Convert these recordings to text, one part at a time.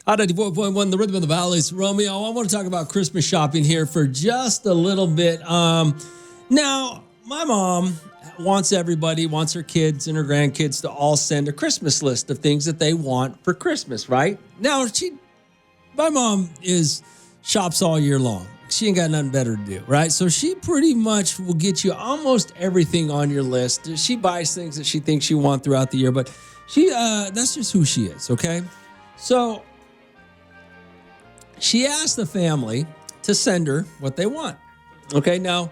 Hot 94.1, the Rhythm of the Valleys. Romeo, I want to talk about Christmas shopping here for just a little bit. Now, my mom wants her kids and her grandkids to all send a Christmas list of things that they want for Christmas, right? Now, my mom shops all year long. She ain't got nothing better to do, right? So she pretty much will get you almost everything on your list. She buys things that she thinks you want throughout the year, but that's just who she is, okay? So she asked the family to send her what they want. Okay, now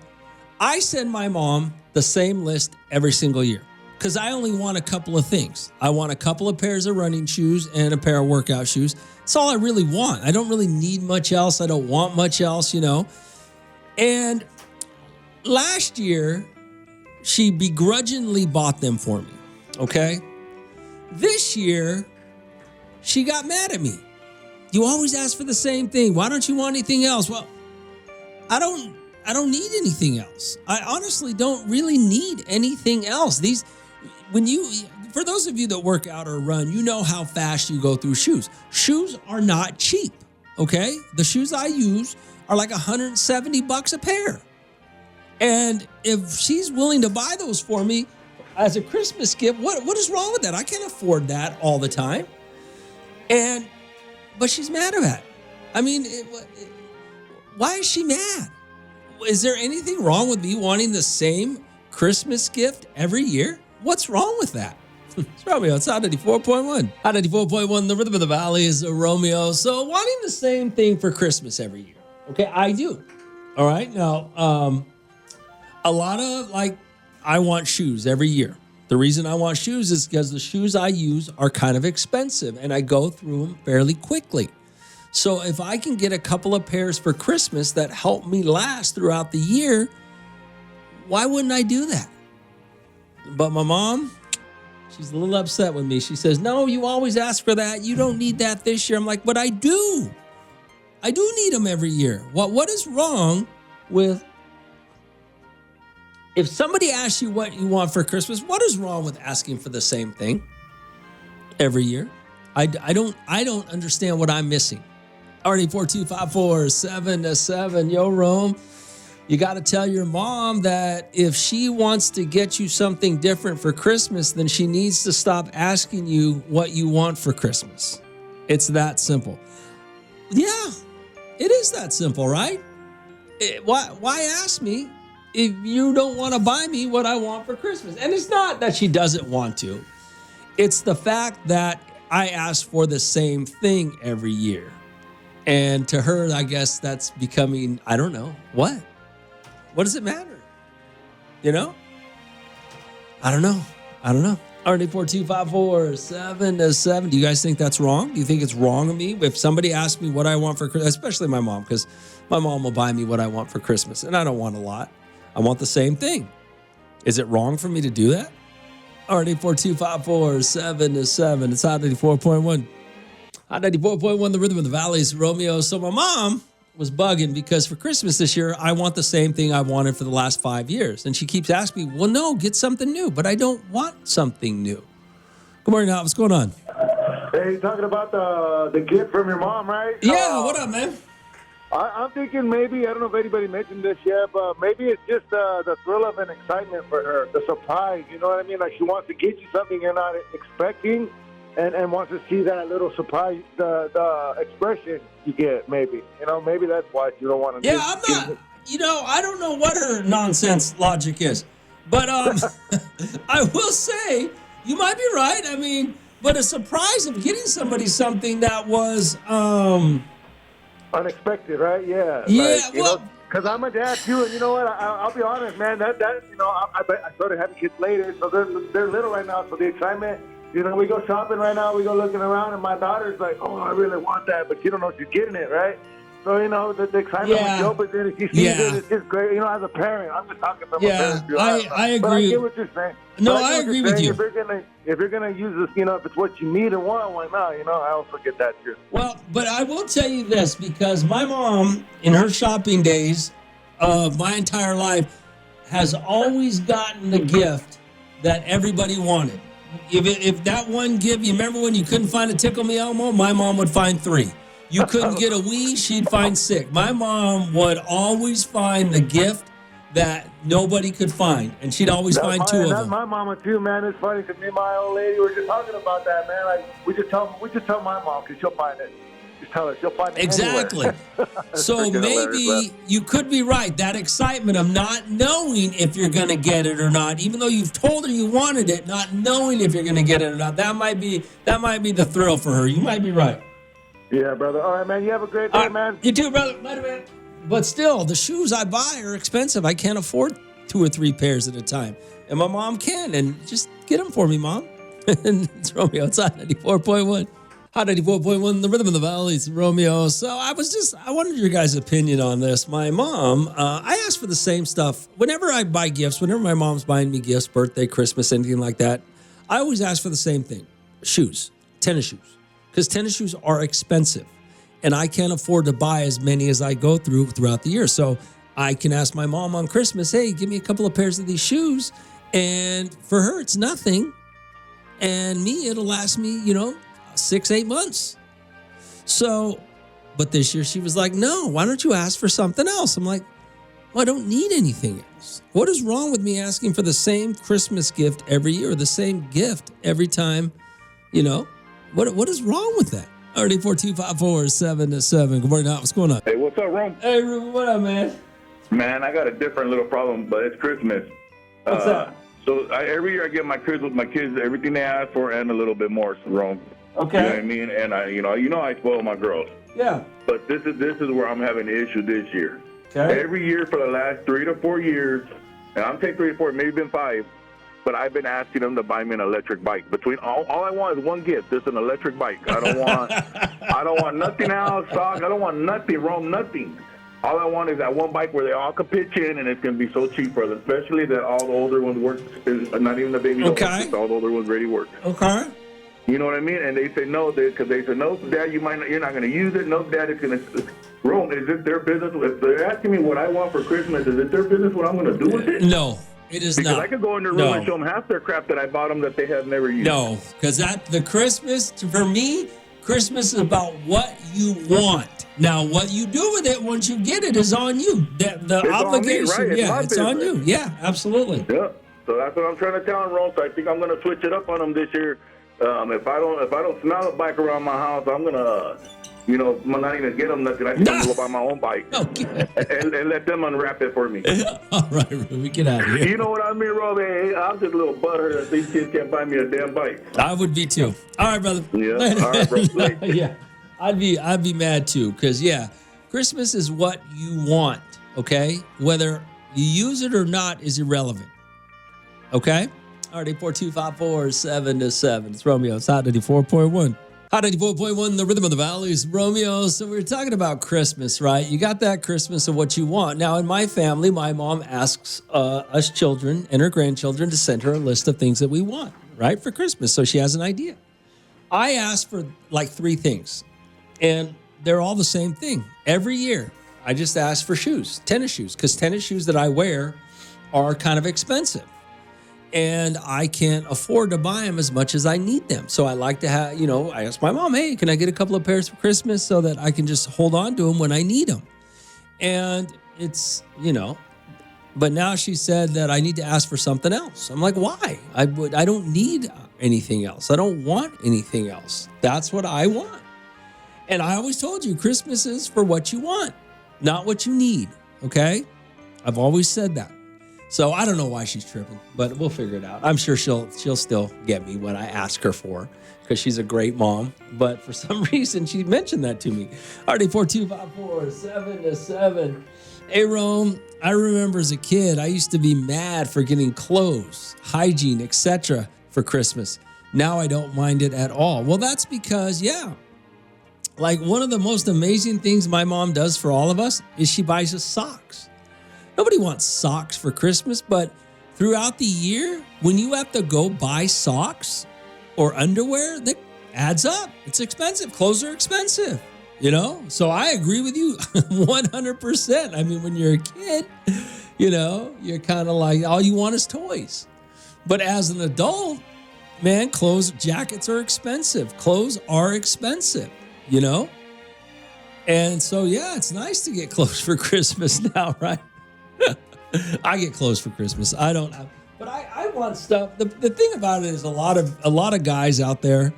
I send my mom the same list every single year because I only want a couple of things. I want a couple of pairs of running shoes and a pair of workout shoes. That's all I really want. I don't really need much else. I don't want much else, And last year, she begrudgingly bought them for me, okay? This year, she got mad at me. You always ask for the same thing. Why don't you want anything else? Well, I don't need anything else. I honestly don't really need anything else. For those of you that work out or run, you know how fast you go through shoes. Shoes are not cheap, okay? The shoes I use are like $170 a pair. And if she's willing to buy those for me as a Christmas gift, what is wrong with that? I can't afford that all the time. But she's mad about it. I mean, why is she mad? Is there anything wrong with me wanting the same Christmas gift every year? What's wrong with that? It's Romeo. It's Hot 94.1. Hot 94.1, the Rhythm of the Valley is Romeo. So wanting the same thing for Christmas every year. Okay, I do. All right. Now, a lot of I want shoes every year. The reason I want shoes is because the shoes I use are kind of expensive and I go through them fairly quickly. So if I can get a couple of pairs for Christmas that help me last throughout the year, why wouldn't I do that? But my mom, she's a little upset with me. She says, no, you always ask for that. You don't need that this year. I'm like, but I do. I do need them every year. What is wrong with... If somebody asks you what you want for Christmas, what is wrong with asking for the same thing every year? I don't understand what I'm missing. Already 42547-7. Yo, Rome, you got to tell your mom that if she wants to get you something different for Christmas, then she needs to stop asking you what you want for Christmas. It's that simple. Yeah, it is that simple, right? Why ask me if you don't want to buy me what I want for Christmas? And it's not that she doesn't want to. It's the fact that I ask for the same thing every year. And to her, I guess that's becoming, I don't know, what? What does it matter? I don't know. Already 42547-7. Do you guys think that's wrong? Do you think it's wrong of me if somebody asks me what I want for Christmas, especially my mom, because my mom will buy me what I want for Christmas, and I don't want a lot. I want the same thing. Is it wrong for me to do that? Already 42547-7. It's Hot 94.1. Hot 94.1, the Rhythm of the Valleys, Romeo. So my mom was bugging because for Christmas this year, I want the same thing I wanted for the last 5 years. And she keeps asking me, well, no, get something new. But I don't want something new. Good morning, Al. What's going on? Hey, talking about the gift from your mom, right? Yeah, what up, man? I'm thinking maybe, I don't know if anybody mentioned this yet, but maybe it's just the thrill of an excitement for her, the surprise, you know what I mean? Like she wants to get you something you're not expecting and wants to see that little surprise, the expression you get, maybe. Maybe that's why you don't want to Yeah, I'm not, I don't know what her nonsense logic is. But I will say, you might be right. I mean, but a surprise of getting somebody something that was... unexpected, right? Yeah. Yeah, because I'm a dad too, and you know what? I'll be honest, man. That I started having kids later, so they're little right now. So the excitement, we go shopping right now, we go looking around, and my daughter's like, "Oh, I really want that," but she don't know she's getting it, right? So the excitement with Joe, but then if she sees it, it's just great. As a parent, I'm just talking from a parent's view. I agree. But I get what you're saying. No, I agree with you. If you're gonna use this, if it's what you need and want, why not? I also get that too. Well, but I will tell you this, because my mom, in her shopping days of my entire life, has always gotten the gift that everybody wanted. if that one gift, you remember when you couldn't find a Tickle Me Elmo? My mom would find 3. You couldn't get a Wii, she'd find 6. My mom would always find the gift that nobody could find, and she'd always find 2 of That's them. my mama too, man. It's funny because me and my old lady were just talking about that, man. Like we just tell my mom because she'll find it. Just tell her she'll find it Exactly. So maybe you could be right. That excitement of not knowing if you're going to get it or not, even though you've told her you wanted it, not knowing if you're going to get it or not. That might be the thrill for her. You might be right. Yeah, brother. All right, man. You have a great day, man. You too, brother. Later, man. But still, the shoes I buy are expensive. I can't afford 2 or 3 pairs at a time. And my mom can. And just get them for me, Mom. And it's Romeo. It's Hot 94.1. Hot 94.1, the rhythm of the valley. It's Romeo. So I wanted your guys' opinion on this. My mom, I asked for the same stuff. Whenever I buy gifts, whenever my mom's buying me gifts, birthday, Christmas, anything like that, I always ask for the same thing. Shoes. Tennis shoes. Because tennis shoes are expensive. And I can't afford to buy as many as I go throughout the year. So I can ask my mom on Christmas, hey, give me a couple of pairs of these shoes. And for her, it's nothing. And me, it'll last me, 6-8 months. So, but this year she was like, no, why don't you ask for something else? I'm like, well, I don't need anything else. What is wrong with me asking for the same Christmas gift every year, or the same gift every time? What is wrong with that? 342-547-7. Good morning, what's going on? Hey, what's up, Rome? Hey, Ruben, what up, man? Man, I got a different little problem, but it's Christmas. What's up? So every year I get my kids everything they ask for and a little bit more, Rome. Okay. You know what I mean? And I spoil my girls. Yeah. But this is where I'm having an issue this year. Okay. Every year for the last 3 to 4 years, and I'm saying 3 to 4, maybe been 5, but I've been asking them to buy me an electric bike. Between all I want is one gift. It's an electric bike. I don't want nothing else, stock. I don't want nothing, Rome, nothing. All I want is that one bike where they all can pitch in, and it's going to be so cheap for them, especially that all the older ones work. Not even the baby ones, just all the older ones really work. Okay. You know what I mean? And they say no, because they said, no, Dad, you're not going to use it. No, Dad, it's going to... Rome, is it their business? If they're asking me what I want for Christmas, is it their business what I'm going to do with it? No. It is because not. I could go in their room and show them half their crap that I bought them that they have never used. No, because the Christmas, for me, Christmas is about what you want. Now, what you do with it once you get it is on you. The obligation, on me, right? It's on you. Yeah, absolutely. Yeah. So that's what I'm trying to tell them, Rome. So I think I'm going to switch it up on them this year. If I don't smell a bike around my house, I'm going to... I'm not even get them nothing. I think I'm going to go buy my own bike and let them unwrap it for me. All right, Ruby, get out of here. You know what I mean, Rob? Hey, I'm just a little butthurt that these kids can't buy me a damn bike. I would be too. All right, brother. Yeah, all right, bro. Yeah, I'd be mad too because, Christmas is what you want, okay? Whether you use it or not is irrelevant, okay? All right, 842-547-7. It's Romeo. It's Hot 94.1. Hot 94.1, the rhythm of the valley is Romeo. So we were talking about Christmas, right? You got that Christmas of what you want. Now, in my family, my mom asks us children and her grandchildren to send her a list of things that we want, right, for Christmas. So she has an idea. I asked for like 3 things, and they're all the same thing. Every year, I just ask for shoes, tennis shoes, because tennis shoes that I wear are kind of expensive. And I can't afford to buy them as much as I need them. So I like to have, I asked my mom, hey, can I get a couple of pairs for Christmas so that I can just hold on to them when I need them? And it's, but now she said that I need to ask for something else. I'm like, why? I don't need anything else. I don't want anything else. That's what I want. And I always told you, Christmas is for what you want, not what you need, okay? I've always said that. So I don't know why she's tripping, but we'll figure it out. I'm sure she'll still get me what I ask her for because she's a great mom. But for some reason, she mentioned that to me. Already 42547-7. Hey, Rome, I remember as a kid, I used to be mad for getting clothes, hygiene, etc. for Christmas. Now I don't mind it at all. Well, that's because, like one of the most amazing things my mom does for all of us is she buys us socks. Nobody wants socks for Christmas, but throughout the year, when you have to go buy socks or underwear, that adds up. It's expensive. Clothes are expensive, So I agree with you 100%. I mean, when you're a kid, you're kind of like, all you want is toys. But as an adult, Man, jackets are expensive. Clothes are expensive, you know? And so, yeah, it's nice to get clothes for Christmas now, right? I get clothes for Christmas. I don't, but I want stuff. The thing about it is a lot of guys out there,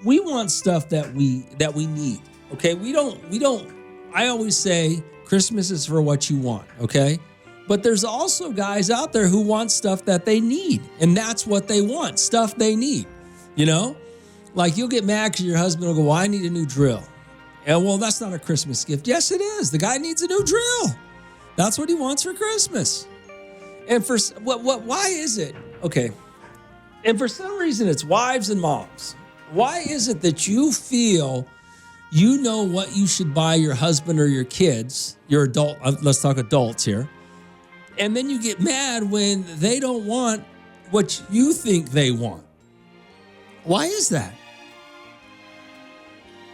we want stuff that we need. Okay. We don't, I always say Christmas is for what you want. Okay. But there's also guys out there who want stuff that they need. And that's what they want, stuff they need. You know, like you'll get mad because your husband will go, well, I need a new drill. And well, that's not a Christmas gift. Yes, it is. The guy needs a new drill. That's what he wants for Christmas. And for why is it? Okay. And for some reason, it's wives and moms. Why is it that you feel you know what you should buy your husband or your kids, your adult, let's talk adults here, and then you get mad when they don't want what you think they want? Why is that?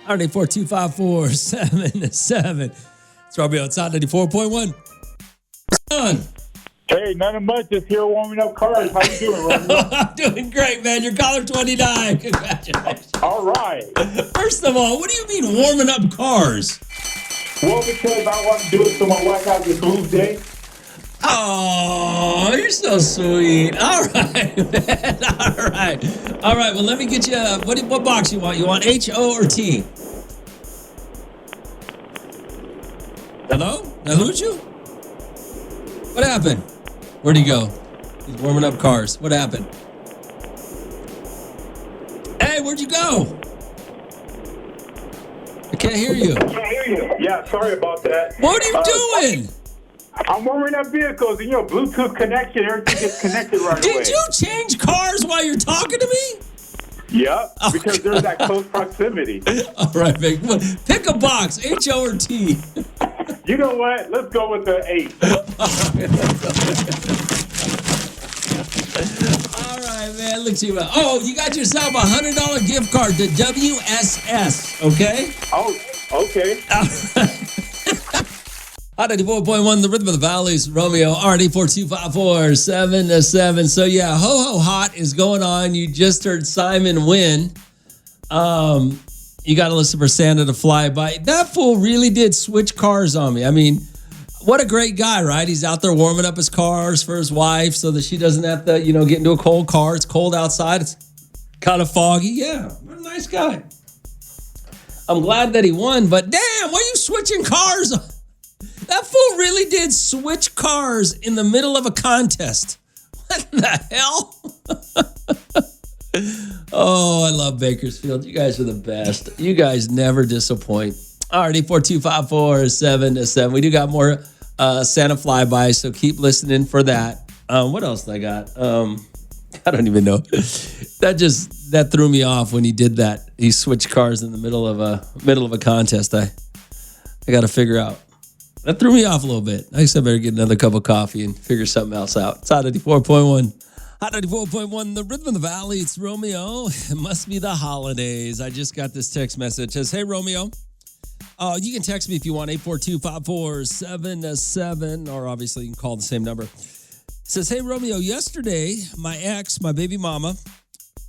184-254-77. It's Romeo outside 94.1. Hey, nothing much. Just here warming up cars. How you doing, Romeo? I'm doing great, man. You're caller 29. Congratulations. All right. First of all, what do you mean warming up cars? Well, because I want to do it so my wife has a smooth day. Oh, you're so sweet. All right, man. All right. Well, let me get you. What box you want? You want H, O, or T? Hello? Did I lose you? What happened? Where'd he go? He's warming up cars. What happened? Hey, where'd you go? I can't hear you. Yeah, sorry about that. What are you doing? I'm warming up vehicles, and Bluetooth connection, everything gets connected right away. Did you change cars while you're talking to me? Yep, because there's that close proximity. All right, Vic. Pick a box, H, O, or T. You know what? Let's go with the 8. All right, man. Look at you. Oh, you got yourself a $100 gift card to WSS, okay? Oh, okay. 94.1, the Rhythm of the Valleys, Romeo, RD4254-7-7. So, yeah, Ho Ho Hot is going on. You just heard Simon win. You got to listen for Santa to fly by. That fool really did switch cars on me. I mean, what a great guy, right? He's out there warming up his cars for his wife so that she doesn't have to, get into a cold car. It's cold outside. It's kind of foggy. Yeah, what a nice guy. I'm glad that he won, but damn, why are you switching cars? That fool really did switch cars in the middle of a contest. What the hell? Oh, I love Bakersfield. You guys are the best. You guys never disappoint. Alrighty, 42547-7. We do got more Santa flybys, so keep listening for that. What else did I got? I don't even know. That threw me off when he did that. He switched cars in the middle of a contest. I got to figure out. That threw me off a little bit. I guess I better get another cup of coffee and figure something else out. It's Hot 94.1. Hot 94.1, the Rhythm of the Valley. It's Romeo. It must be the holidays. I just got this text message. It says, hey, Romeo. You can text me if you want, 842-547-7, or obviously you can call the same number. It says, hey, Romeo, yesterday, my ex, my baby mama,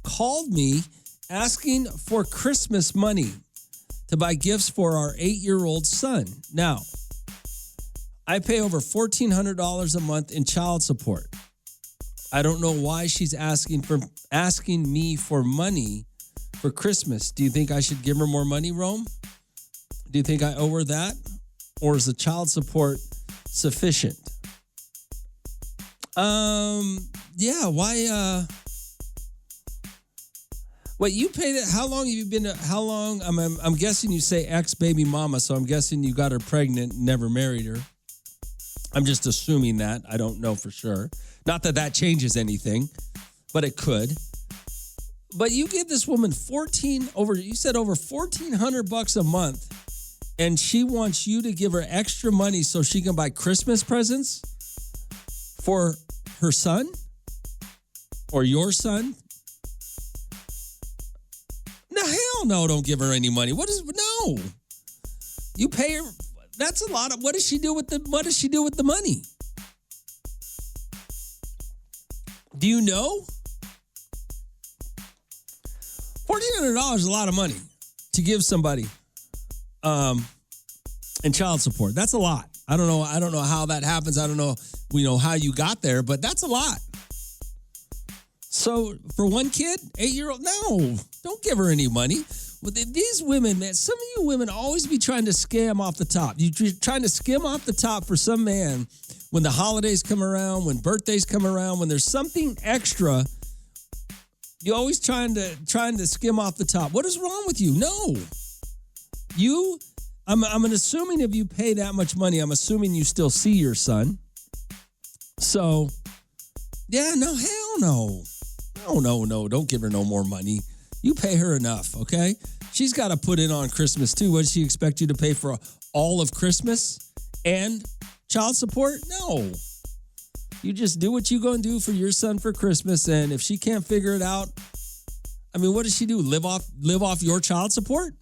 called me asking for Christmas money to buy gifts for our 8-year-old son. Now, I pay over $1,400 a month in child support. I don't know why she's asking me for money for Christmas. Do you think I should give her more money, Rome? Do you think I owe her that? Or is the child support sufficient? Yeah, why wait, you pay that? How long have you been? How long? I'm guessing you say ex-baby mama, so I'm guessing you got her pregnant and never married her. I'm just assuming that. I don't know for sure. Not that that changes anything, but it could. But you give this woman over $1,400 a month, and she wants you to give her extra money so she can buy Christmas presents for her son or your son. No, hell no, don't give her any money. No. You pay her. That's a lot of, what does she do with the money? Do you know? $1,400 is a lot of money to give somebody in child support. That's a lot. I don't know how that happens. I don't know, how you got there, but that's a lot. So for one kid, 8-year-old, no, don't give her any money. Well, these women, man, some of you women always be trying to scam off the top. You're trying to skim off the top for some man when the holidays come around, when birthdays come around, when there's something extra. You're always trying to skim off the top. What is wrong with you? No. I'm assuming if you pay that much money, I'm assuming you still see your son. So, yeah, no, hell no. No, don't give her no more money. You pay her enough, okay? She's got to put in on Christmas too. What does she expect you to pay for all of Christmas and child support? No. You just do what you going to do for your son for Christmas, and if she can't figure it out, I mean, what does she do? Live off your child support?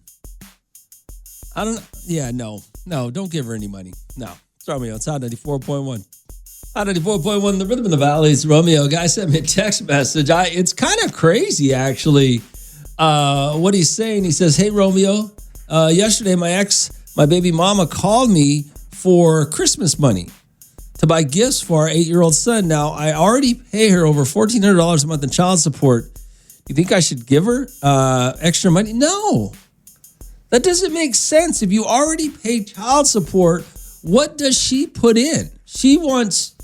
No, don't give her any money. No. It's Romeo. It's Hot 94.1. Hot 94.1, the Rhythm of the Valley's Romeo. Guy sent me a text message. It's kind of crazy, actually, what he's saying. He says, hey, Romeo, yesterday my baby mama called me for Christmas money to buy gifts for our 8-year-old son. Now, I already pay her over $1,400 a month in child support. Do you think I should give her extra money? No. That doesn't make sense. If you already pay child support, what does she put in? She wants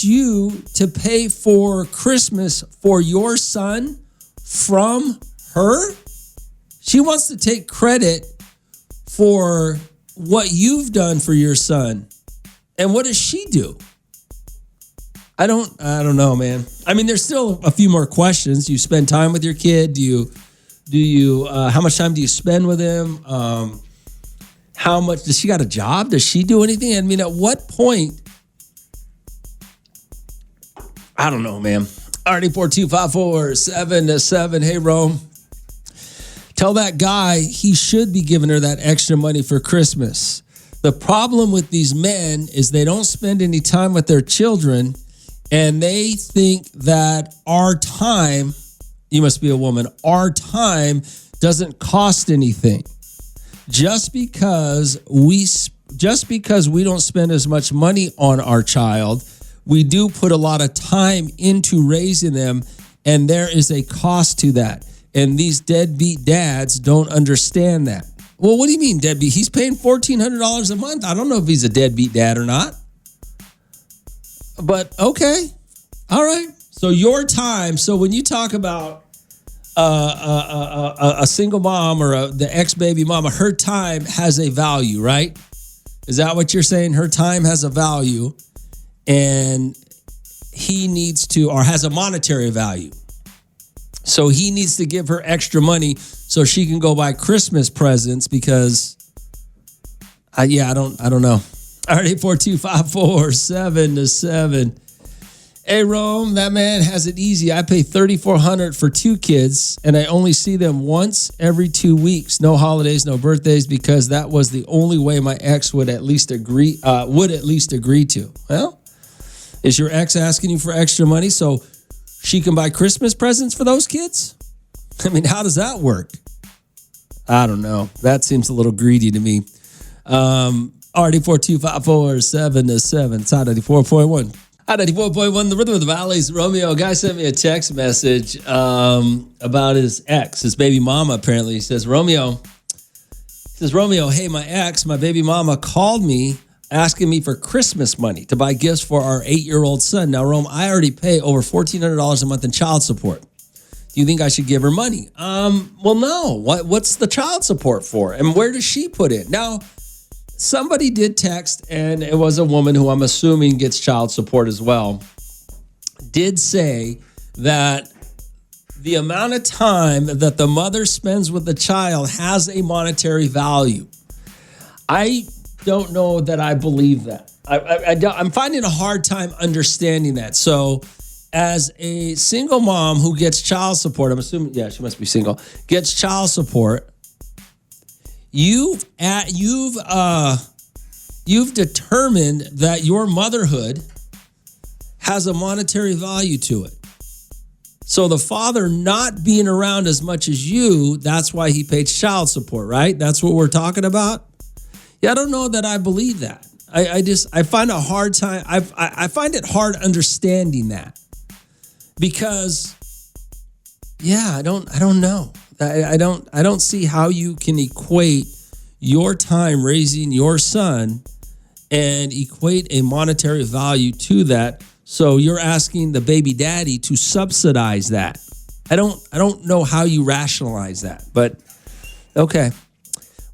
you to pay for Christmas for your son from her. She wants to take credit for what you've done for your son. And what does she do? I don't know, man. I mean, there's still a few more questions. Do you spend time with your kid? How much time do you spend with him? How much, does she got a job? Does she do anything? I mean, at what point? I don't know, man. RD42547-7. Hey, Rome. Tell that guy he should be giving her that extra money for Christmas. The problem with these men is they don't spend any time with their children, and they think that our time, you must be a woman, our time doesn't cost anything. Just because we don't spend as much money on our child, we do put a lot of time into raising them, and there is a cost to that. And these deadbeat dads don't understand that. Well, what do you mean deadbeat? He's paying $1,400 a month. I don't know if he's a deadbeat dad or not. But okay. All right. So your time. So when you talk about a single mom or the ex-baby mama, her time has a value, right? Is that what you're saying? Her time has a value, and he needs to, or has a monetary value. So he needs to give her extra money so she can go buy Christmas presents because, I don't know. All right, 842-547-7. Hey, Rome, that man has it easy. I pay $3,400 for 2 kids, and I only see them once every 2 weeks. No holidays, no birthdays, because that was the only way my ex would at least agree to. Well, is your ex asking you for extra money so she can buy Christmas presents for those kids? I mean, how does that work? I don't know. That seems a little greedy to me. RD42547-7. It's Hot 94.1. Hot 94.1, the Rhythm of the Valley's Romeo. A guy sent me a text message about his ex, his baby mama, apparently. He says, Romeo, hey, my ex, my baby mama called me asking me for Christmas money to buy gifts for our 8-year-old son. Now, Rome, I already pay over $1,400 a month in child support. Do you think I should give her money? Well, no. What's the child support for? And where does she put it? Now, somebody did text, and it was a woman who I'm assuming gets child support as well, did say that the amount of time that the mother spends with the child has a monetary value. I don't know that I believe that. I'm finding a hard time understanding that. So as a single mom who gets child support, I'm assuming, yeah, she must be single, gets child support, you've determined that your motherhood has a monetary value to it. So the father not being around as much as you, that's why he paid child support, right? That's what we're talking about. Yeah, I don't know that I believe that. I find a hard time. I find it hard understanding that because, yeah, I don't know. I don't see how you can equate your time raising your son and equate a monetary value to that. So you're asking the baby daddy to subsidize that. I don't know how you rationalize that, but okay.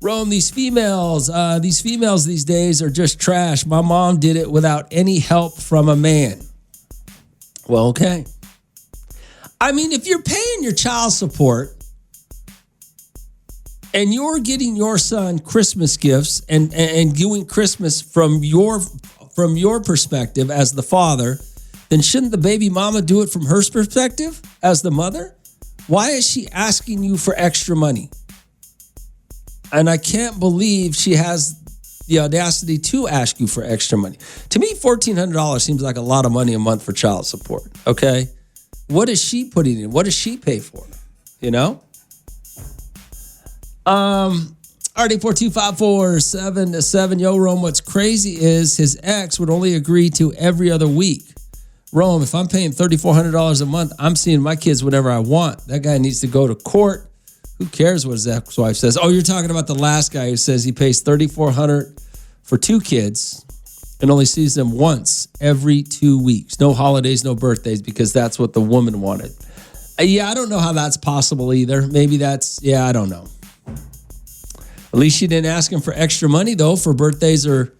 Rome, these females these days are just trash. My mom did it without any help from a man. Well, okay. I mean, if you're paying your child support and you're getting your son Christmas gifts and doing Christmas from your perspective as the father, then shouldn't the baby mama do it from her perspective as the mother? Why is she asking you for extra money? And I can't believe she has the audacity to ask you for extra money. To me, $1,400 seems like a lot of money a month for child support, okay? What is she putting in? What does she pay for? You know? RD42547. Yo, Rome, what's crazy is his ex would only agree to every other week. Rome, if I'm paying $3,400 a month, I'm seeing my kids whenever I want. That guy needs to go to court. Who cares what his ex-wife says? Oh, you're talking about the last guy who says he pays $3,400 for 2 kids and only sees them once every 2 weeks. No holidays, no birthdays, because that's what the woman wanted. Yeah, I don't know how that's possible either. Maybe that's, I don't know. At least she didn't ask him for extra money, though, for birthdays or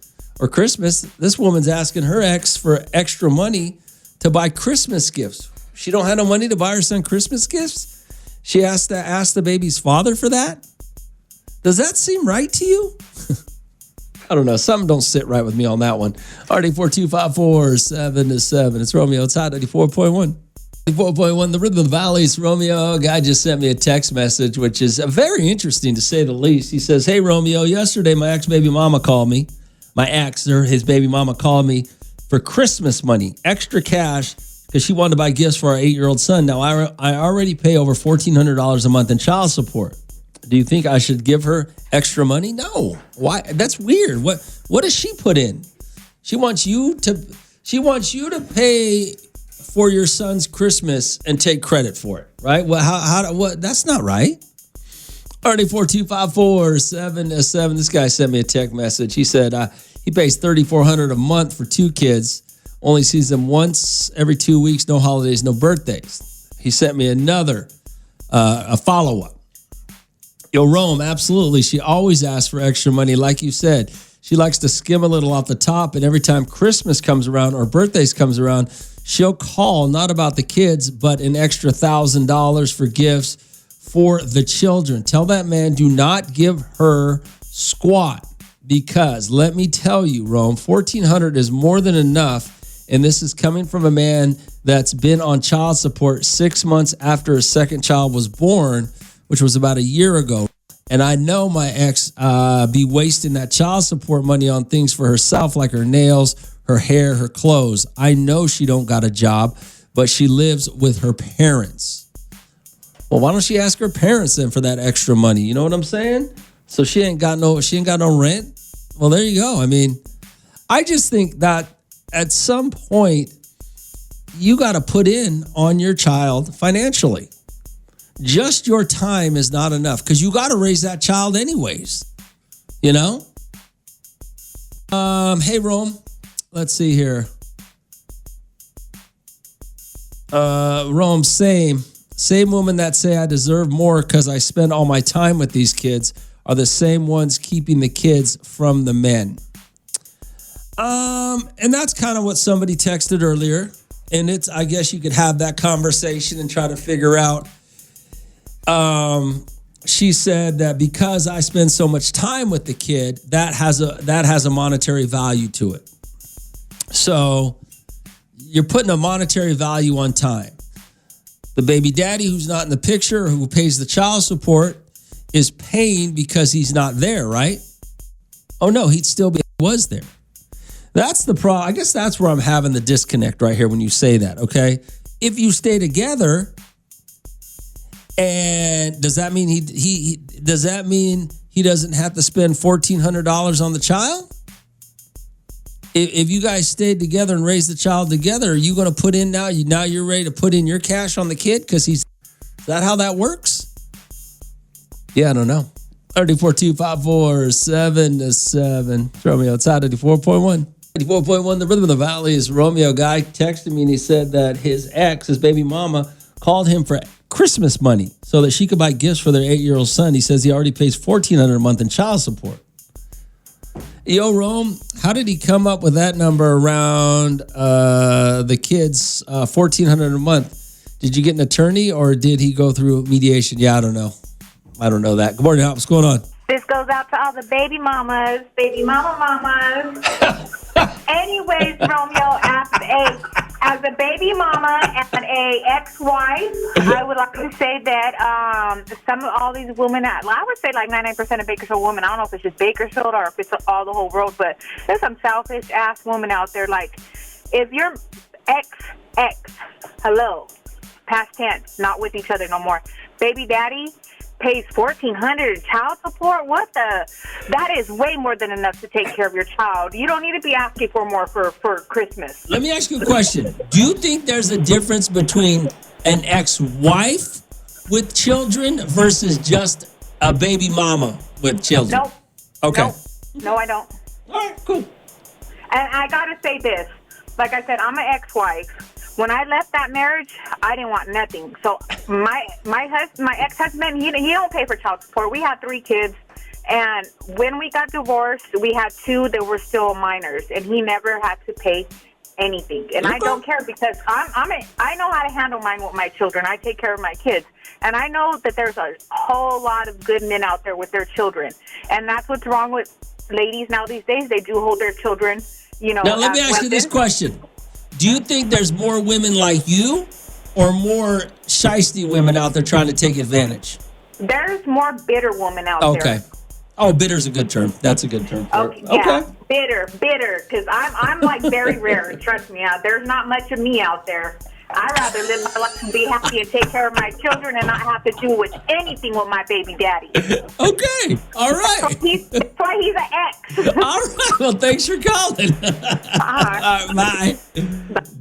Christmas. This woman's asking her ex for extra money to buy Christmas gifts. She don't have no money to buy her son Christmas gifts? She has to ask the baby's father for that? Does that seem right to you? I don't know. Something don't sit right with me on that one. RD42547. It's Romeo. It's hot 94.1. 94.1, the Rhythm of the Valleys. Romeo, a guy just sent me a text message, which is very interesting to say the least. He says, hey, Romeo, yesterday my ex-baby mama called me. My ex, or his baby mama, called me for Christmas money, extra cash, because she wanted to buy gifts for our 8-year-old son. Now, I already pay over $1,400 a month in child support. Do you think I should give her extra money? No. Why? That's weird. What does she put in? She wants you to pay for your son's Christmas and take credit for it, right? Well, what? That's not right. RD42547. This guy sent me a text message. He said he pays $3,400 a month for 2 kids. Only sees them once every 2 weeks, no holidays, no birthdays. He sent me another, a follow-up. Yo, Rome, absolutely. She always asks for extra money. Like you said, she likes to skim a little off the top, and every time Christmas comes around or birthdays comes around, she'll call, not about the kids, but an extra $1,000 for gifts for the children. Tell that man, do not give her squat, because let me tell you, Rome, $1,400 is more than enough. And this is coming from a man that's been on child support 6 months after his second child was born, which was about a year ago. And I know my ex be wasting that child support money on things for herself, like her nails, her hair, her clothes. I know she don't got a job, but she lives with her parents. Well, why don't she ask her parents then for that extra money? You know what I'm saying? So she ain't got no rent. Well, there you go. I mean, I just think that at some point, you got to put in on your child financially. Just your time is not enough because you got to raise that child anyways, you know? Hey, Rome, let's see here. Rome, same women that say I deserve more because I spend all my time with these kids are the same ones keeping the kids from the men. And that's kind of what somebody texted earlier. And I guess you could have that conversation and try to figure out. She said that because I spend so much time with the kid, that has a monetary value to it. So you're putting a monetary value on time. The baby daddy who's not in the picture, who pays the child support, is paying because he's not there, right? Oh no, he was there. That's the problem. I guess that's where I'm having the disconnect right here when you say that, okay? If you stay together, And does that mean does that mean he doesn't have to spend $1,400 on the child? If you guys stayed together and raised the child together, are you going to put in now? Now you're ready to put in your cash on the kid because is that how that works? Yeah, I don't know. 342-547-7. Romeo outside 84.1. 84.1, the rhythm of the valley is Romeo. Guy texted me and he said that his baby mama, called him for Christmas money so that she could buy gifts for their 8-year-old son. He says he already pays $1,400 a month in child support. Yo, Rome, how did he come up with that number around the kids, $1,400 a month? Did you get an attorney or did he go through mediation? Yeah, I don't know. I don't know that. Good morning, Hop. What's going on? This goes out to all the baby mamas. Anyways, Romeo, as a baby mama and a ex-wife, I would like to say that all these women, I would say like 99% of Bakersfield women, I don't know if it's just Bakersfield or if it's all the whole world, but there's some selfish-ass women out there. Like, if your ex, hello, past tense, not with each other no more, baby daddy pays $1,400 in child support. That is way more than enough to take care of your child. You don't need to be asking for more for Christmas. Let me ask you a question. Do you think there's a difference between an ex-wife with children versus just a baby mama with children? Nope. Okay. Nope. No, I don't. All right, cool. And I got to say this. Like I said, I'm an ex-wife. When I left that marriage, I didn't want nothing. So my ex-husband, he don't pay for child support. We had 3 kids, and when we got divorced, we had 2 that were still minors, and he never had to pay anything. And I don't care because I know how to handle my children. I take care of my kids, and I know that there's a whole lot of good men out there with their children, and that's what's wrong with ladies now these days. They do hold their children, Now let me ask you this question. Do you think there's more women like you or more shiesty women out there trying to take advantage? There's more bitter women out there. Okay. Oh, bitter's a good term. That's a good term. Okay. Yeah, bitter, because I'm like very rare. Trust me, there's not much of me out there. I'd rather live my life and be happy and take care of my children and not have to do with anything with my baby daddy. Okay. All right. That's why he's an ex. All right. Well, thanks for calling. All right. Bye.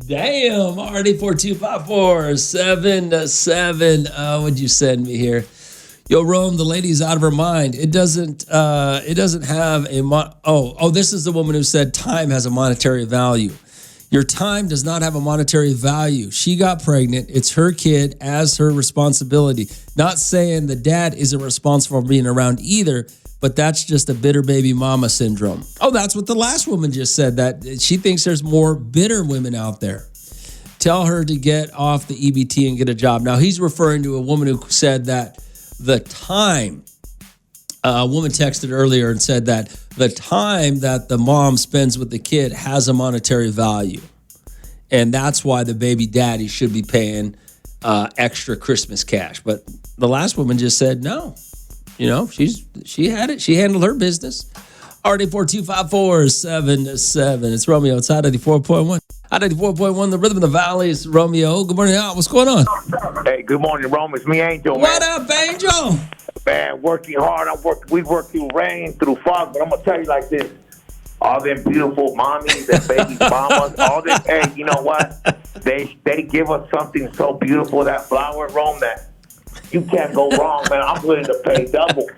Damn. Already 42547. What'd you send me here? Yo, Rome, the lady's out of her mind. It doesn't have a this is the woman who said time has a monetary value. Your time does not have a monetary value. She got pregnant. It's her kid as her responsibility. Not saying the dad isn't responsible for being around either, but that's just a bitter baby mama syndrome. Oh, that's what the last woman just said, that she thinks there's more bitter women out there. Tell her to get off the EBT and get a job. Now, he's referring to a woman who said that the time, a woman texted earlier and said that the time that the mom spends with the kid has a monetary value. And that's why the baby daddy should be paying extra Christmas cash. But the last woman just said no. She had it. She handled her business. RD 42547. It's Romeo. It's Hot 84.1. Hot 84.1, the rhythm of the valley is Romeo. Good morning, Al. What's going on? Hey, good morning, Rome. It's me, Angel. What up, Angel? Man, working hard. We work through rain, through fog, but I'm gonna tell you like this: all them beautiful mommies and baby mamas, all them. Hey, you know what? They give us something so beautiful, that flower, Rome, that you can't go wrong, man. I'm willing to pay double.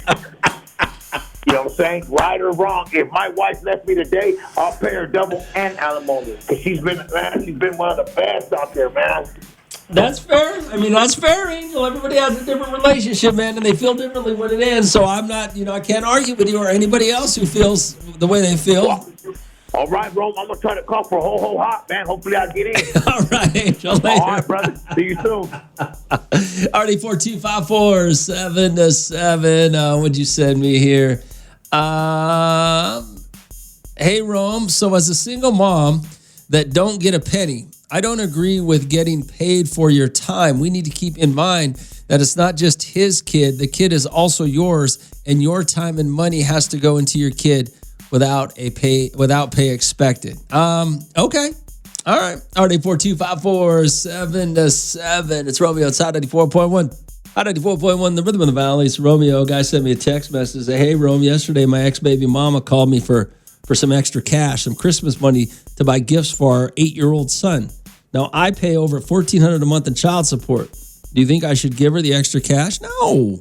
You know what I'm saying? Right or wrong. If my wife left me today, I'll pay her double and alimony because she's been one of the best out there, man. That's fair. I mean, that's fair, Angel. Everybody has a different relationship, man, and they feel differently when it ends. So I'm not, I can't argue with you or anybody else who feels the way they feel. All right, Rome, I'm going to try to call for Ho Hot, man. Hopefully I'll get in. All right, Angel. Later. All right, brother. See you soon. RD 42547. What'd you send me here? Hey, Rome. So as a single mom that don't get a penny, I don't agree with getting paid for your time. We need to keep in mind that it's not just his kid. The kid is also yours, and your time and money has to go into your kid without pay expected. Okay. All right. RD 42547. It's Romeo. It's Hot 94.1. Hot 94.1, the Rhythm of the Valley. It's Romeo. Guy sent me a text message. Say, hey, Rome, yesterday my ex-baby mama called me for some extra cash, some Christmas money to buy gifts for our 8-year-old son. Now, I pay over $1,400 a month in child support. Do you think I should give her the extra cash? No.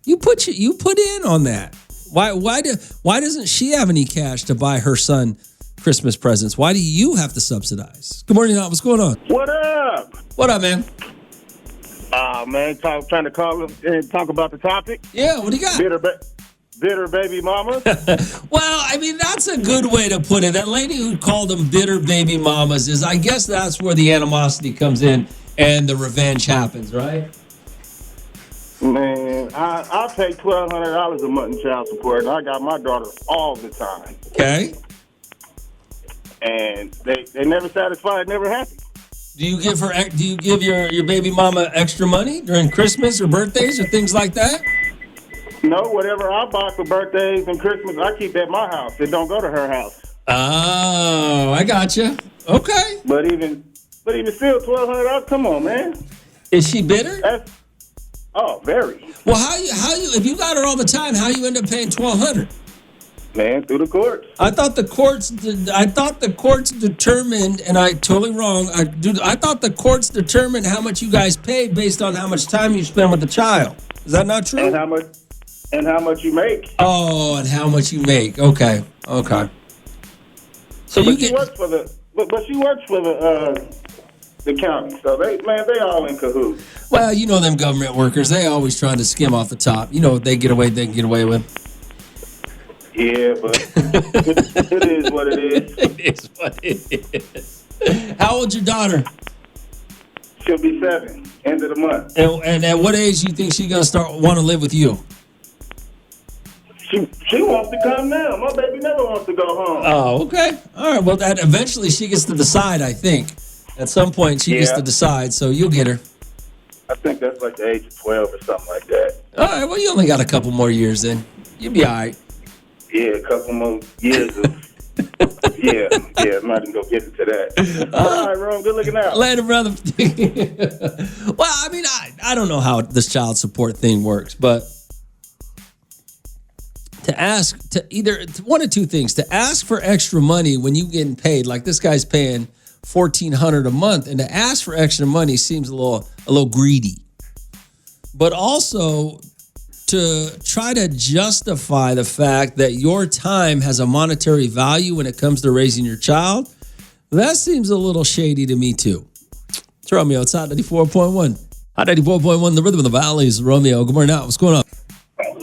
You put in on that. Why doesn't she have any cash to buy her son Christmas presents? Why do you have to subsidize? Good morning, Hot. What's going on? What up? What up, man? Man, trying to call and talk about the topic. Yeah, what do you got? Bitter baby mamas. Well, I mean, that's a good way to put it. That lady who called them bitter baby mamas is, I guess that's where the animosity comes in and the revenge happens, right? Man, I pay $1,200 a month in child support, and I got my daughter all the time. Okay. And they never satisfied, never happy. Do you give your baby mama extra money during Christmas or birthdays or things like that? No, whatever I buy for birthdays and Christmas, I keep at my house. It don't go to her house. Oh, I gotcha. Okay. But even still, $1,200. Come on, man. Is she bitter? Very. Well, how you if you got her all the time, how you end up paying $1,200? Man, through the courts. I thought the courts determined, and I totally wrong. I thought the courts determined how much you guys paid based on how much time you spend with the child. Is that not true? And how much you make. Oh, and how much you make. Okay. So she works for the county. So they all in cahoots. Well, you know them government workers, they always trying to skim off the top. You know what they can get away with. Yeah, but it is what it is. It is what it is. How old's your daughter? She'll be 7, end of the month. And at what age do you think she's gonna want to live with you? She wants to come now. My baby never wants to go home. Oh, okay. All right. Well, that eventually she gets to decide, I think. At some point she gets to decide, so you'll get her. I think that's like the age of 12 or something like that. All right. Well, you only got a couple more years then. You'll be all right. Yeah, a couple more years of... yeah, I'm not even going to get into that. All right, Rome, good looking out. Later, brother. Well, I mean, I don't know how this child support thing works, but to ask to either one of two things: to ask for extra money when you getting paid, like this guy's paying $1,400 a month, and to ask for extra money seems a little greedy. But also to try to justify the fact that your time has a monetary value when it comes to raising your child, that seems a little shady to me too. It's Romeo. It's Hot 94.1. Hot 94.1, the Rhythm of the Valley is Romeo. Good morning out. What's going on?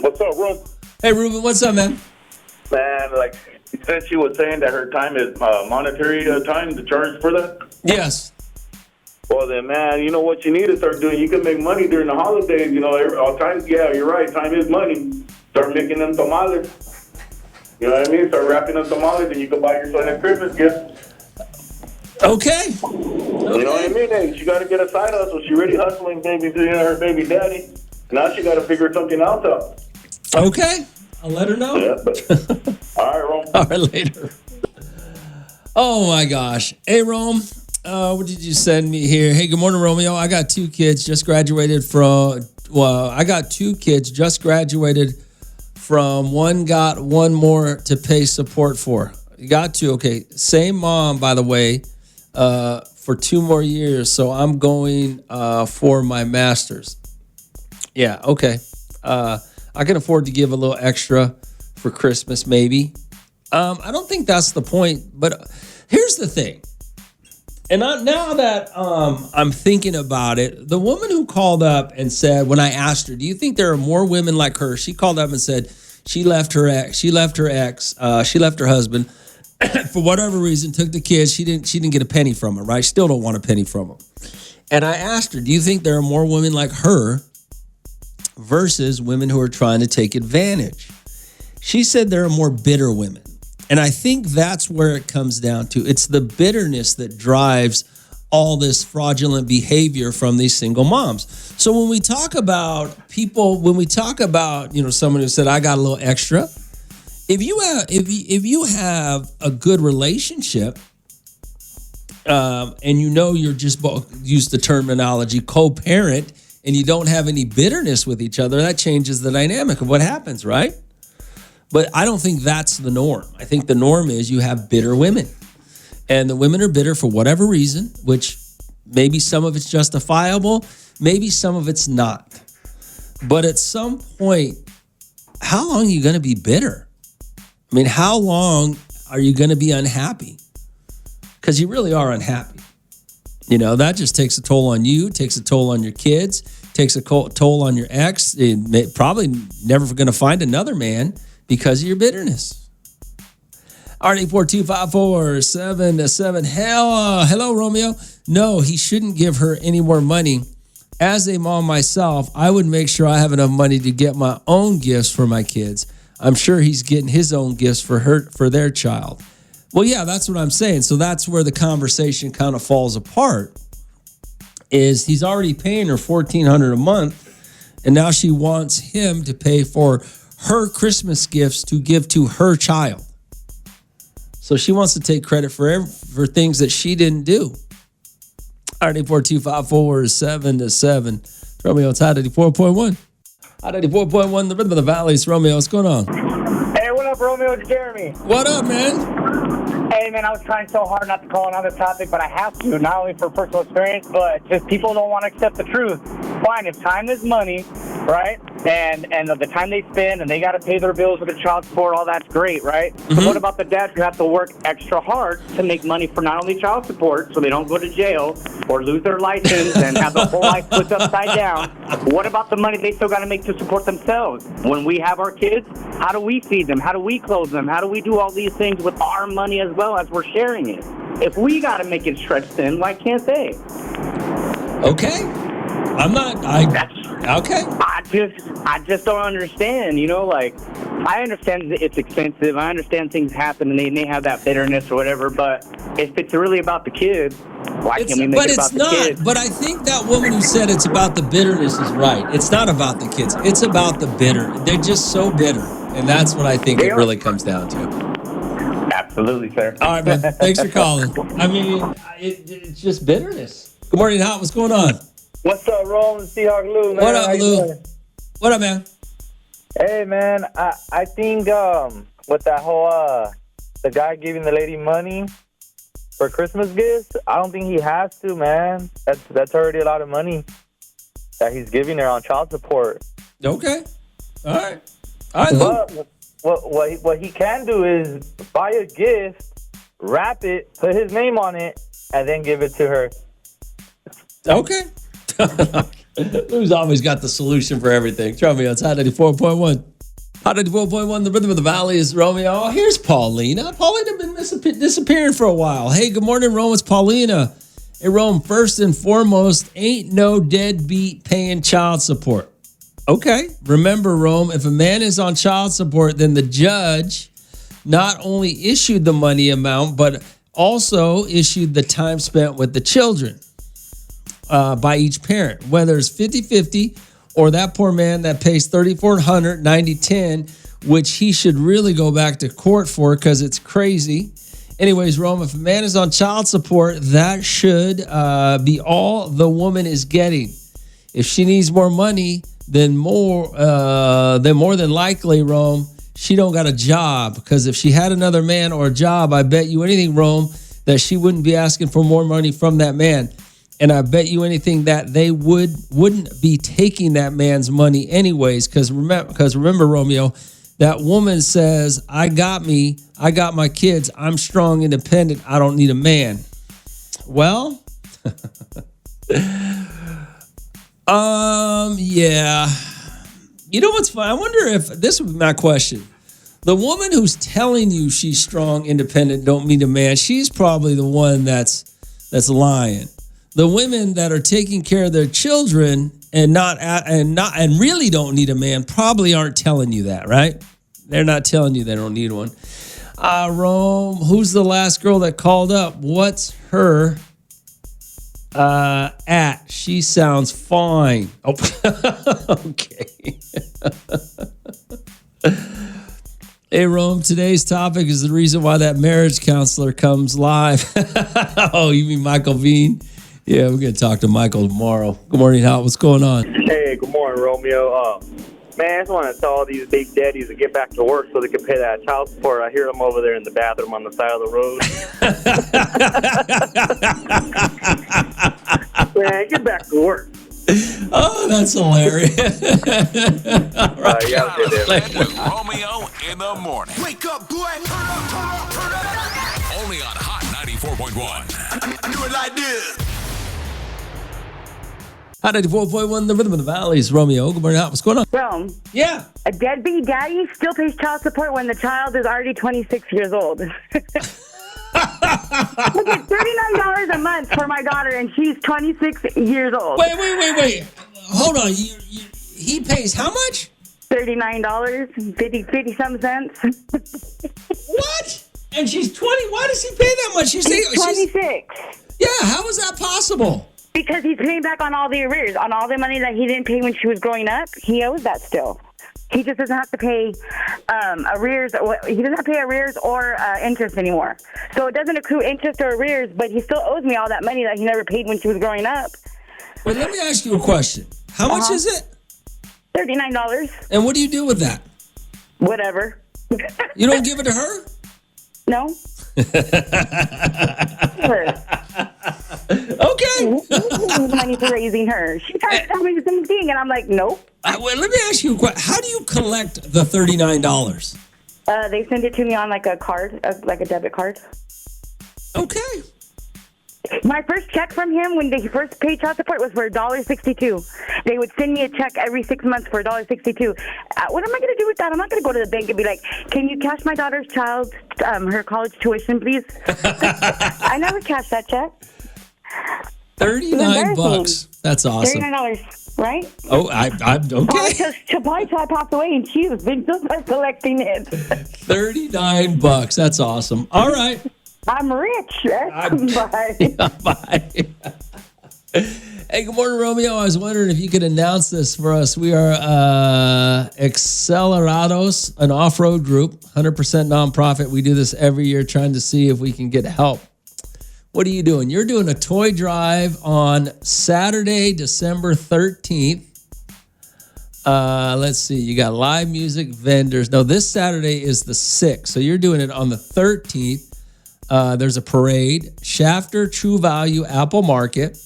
What's up, Rome? Hey, Ruben. What's up, man? Man, like, since she was saying that her time is monetary time to charge for that? Yes. Well, then, man, you know what you need to start doing? You can make money during the holidays, you know, all time. Yeah, you're right. Time is money. Start making them tamales. You know what I mean? Start wrapping them tamales, and you can buy your son a Christmas gift. Okay. You know what I mean? Hey, she got to get a side hustle. She really hustling, baby, to her baby daddy. Now she got to figure something else out. Okay. I'll let her know. Yeah, but, all right, Rome. All right, later. Oh, my gosh. Hey, Rome. What did you send me here? Hey, good morning, Romeo. I got 2 kids just graduated from, I got 2 kids just graduated from, one got one more to pay support for. You got 2. Okay. Same mom, by the way, for 2 more years. So I'm going for my master's. Yeah. Okay. I can afford to give a little extra for Christmas, maybe. I don't think that's the point, but here's the thing. And now that I'm thinking about it, the woman who called up and said, when I asked her, do you think there are more women like her? She called up and said she left her husband for whatever reason, took the kids. She didn't get a penny from him, right? Still don't want a penny from him. And I asked her, do you think there are more women like her versus women who are trying to take advantage? She said there are more bitter women. And I think that's where it comes down to. It's the bitterness that drives all this fraudulent behavior from these single moms. So when we talk about someone who said, I got a little extra, if you have a good relationship, and you're just use the terminology co-parent and you don't have any bitterness with each other, that changes the dynamic of what happens, right? But I don't think that's the norm. I think the norm is you have bitter women. And the women are bitter for whatever reason, which maybe some of it's justifiable, maybe some of it's not. But at some point, how long are you going to be bitter? I mean, how long are you going to be unhappy? Because you really are unhappy. You know, that just takes a toll on you, takes a toll on your kids, takes a toll on your ex. Probably never going to find another man because of your bitterness. RD42547. Hello, Romeo. No, he shouldn't give her any more money. As a mom myself, I would make sure I have enough money to get my own gifts for my kids. I'm sure he's getting his own gifts for their child. Well, yeah, that's what I'm saying. So that's where the conversation kind of falls apart. Is he's already paying her $1,400 a month, and now she wants him to pay for her Christmas gifts to give to her child. So she wants to take credit for things that she didn't do. RD42547. Romeo, it's Hot 84.1. Hot 84.1, the rhythm of the valley. It's Romeo. What's going on? Hey, what up, Romeo? It's Jeremy. What up, man? Hey, man, I was trying so hard not to call another topic, but I have to, not only for personal experience, but just people don't want to accept the truth. Fine, if time is money, right, and the time they spend and they got to pay their bills with their child support, all that's great, right? Mm-hmm. But what about the dads who have to work extra hard to make money for not only child support so they don't go to jail or lose their license and have their whole life flipped upside down? What about the money they still got to make to support themselves? When we have our kids, how do we feed them? How do we clothe them? How do we do all these things with our money as well as we're sharing it? If we got to make it stretch thin, why can't they? Okay. Okay. I just don't understand, you know, like, I understand that it's expensive. I understand things happen and they may have that bitterness or whatever, but if it's really about the kids, why can't we make it about the kids? But I think that woman who said it's about the bitterness is right. It's not about the kids. It's about the bitter. They're just so bitter. And that's what I think it really comes down to. Absolutely, sir. All right, man. Thanks for calling. I mean, it's just bitterness. Good morning, Hot. What's going on? What's up, Roland? Seahawk Lou, man? What up, Lou? What up, man? Hey, man. I think with that whole the guy giving the lady money for Christmas gifts, I don't think he has to, man. That's already a lot of money that he's giving her on child support. Okay. All right, Lou. But what he can do is buy a gift, wrap it, put his name on it, and then give it to her. Okay. Lou's always got the solution for everything. Trust me, it's Hot 84.1. Hot 84.1, the rhythm of the valley is Romeo. Oh, here's Paulina. Paulina been disappearing for a while. Hey, good morning, Rome. It's Paulina. Hey, Rome, first and foremost, ain't no deadbeat paying child support. Okay. Remember, Rome, if a man is on child support, then the judge not only issued the money amount, but also issued the time spent with the children. By each parent, whether it's 50-50 or that poor man that pays $3,400, 90-10, which he should really go back to court for because it's crazy. Anyways, Rome, if a man is on child support, that should be all the woman is getting. If she needs more money, then more than likely, Rome, she don't got a job, because if she had another man or a job, I bet you anything, Rome, that she wouldn't be asking for more money from that man. And I bet you anything that they wouldn't be taking that man's money anyways. Because remember, Romeo, that woman says, I got my kids. I'm strong, independent. I don't need a man. Well, yeah. You know what's fun? I wonder if this would be my question. The woman who's telling you she's strong, independent, don't need a man, she's probably the one that's lying. The women that are taking care of their children and really don't need a man probably aren't telling you that, right? They're not telling you they don't need one. Rome, who's the last girl that called up? What's her at? She sounds fine. Oh, okay. Hey, Rome, today's topic is the reason why that marriage counselor comes live. Oh, you mean Michael Bean? Yeah, we're going to talk to Michael tomorrow. Good morning, Hal. What's going on? Hey, good morning, Romeo. Man, I just want to tell all these big daddies to get back to work so they can pay that child support. I hear them over there in the bathroom on the side of the road. Man, get back to work. Oh, that's hilarious. All right, yeah, with Romeo in the morning. Wake up, boy. Turn up. Only on Hot 94.1. I do it like this. Hot 94.1, the rhythm of the valleys. Romeo, good morning. What's going on? Rome. Yeah. A deadbeat daddy still pays child support when the child is already 26 years old. Look at $39 a month for my daughter, and she's 26 years old. Wait. Hold on. He pays how much? $39, 50 some cents. What? And she's 20. Why does he pay that much? She's 26. Yeah, how is that possible? Because he's paying back on all the arrears, on all the money that he didn't pay when she was growing up. He owes that still. He just doesn't have to pay arrears. He doesn't have to pay arrears or interest anymore. So it doesn't accrue interest or arrears, but he still owes me all that money that he never paid when she was growing up. Wait, let me ask you a question. How much is it? $39. And what do you do with that? Whatever. You don't give it to her? No. Okay. Money for raising her. She tried to tell me the same thing, and I'm like, nope. Wait, let me ask you a question. How do you collect the $39? They send it to me on like a card, like a debit card. Okay. My first check from him when they first paid child support was for $1.62. They would send me a check every 6 months for $1.62. What am I going to do with that? I'm not going to go to the bank and be like, can you cash my daughter's child, her college tuition, please? I never cashed that check. $39. That's awesome. $39, right? Oh, I'm okay. Probably till I pass away, and she's been still collecting it. $39. That's awesome. All right. I'm rich. Bye. Yeah, bye. Hey, good morning, Romeo. I was wondering if you could announce this for us. We are Accelerados, an off-road group, 100% nonprofit. We do this every year trying to see if we can get help. What are you doing? You're doing a toy drive on Saturday, December 13th. Let's see. You got live music, vendors. No, this Saturday is the 6th. So you're doing it on the 13th. There's a parade. Shafter True Value Apple Market.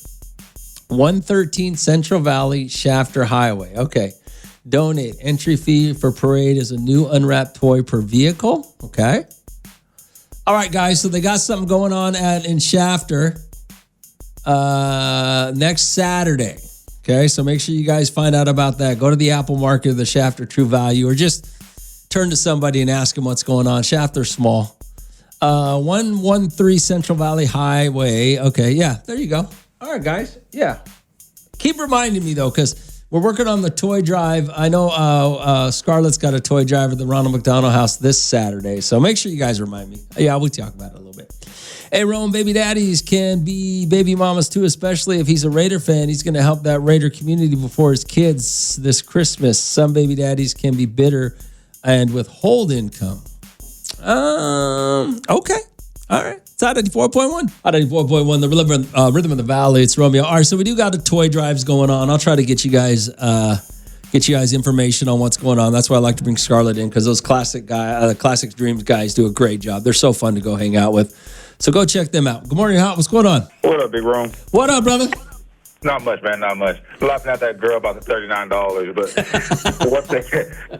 113 Central Valley Shafter Highway. Okay. Donate. Entry fee for parade is a new unwrapped toy per vehicle. Okay. All right, guys. So they got something going on in Shafter next Saturday. Okay. So make sure you guys find out about that. Go to the Apple Market, the Shafter True Value, or just turn to somebody and ask them what's going on. Shafter's small. 113 Central Valley Highway. Okay. Yeah. There you go. All right, guys. Yeah. Keep reminding me, though, because we're working on the toy drive. I know Scarlett's got a toy drive at the Ronald McDonald House this Saturday, so make sure you guys remind me. Yeah, we'll talk about it a little bit. Hey, Rome, baby daddies can be baby mamas, too, especially if he's a Raider fan. He's going to help that Raider community before his kids this Christmas. Some baby daddies can be bitter and withhold income. Okay. All right. It's Hot 94.1. Hot 94.1, the rhythm of the valley. It's Romeo. All right, so we do got the toy drives going on. I'll try to get you guys information on what's going on. That's why I like to bring Scarlett in, because those Classics Dreams guys do a great job. They're so fun to go hang out with. So go check them out. Good morning, Hot. What's going on? What up, Big Rome? What up, brother? Not much, man. Not much. Laughing at that girl about the $39, but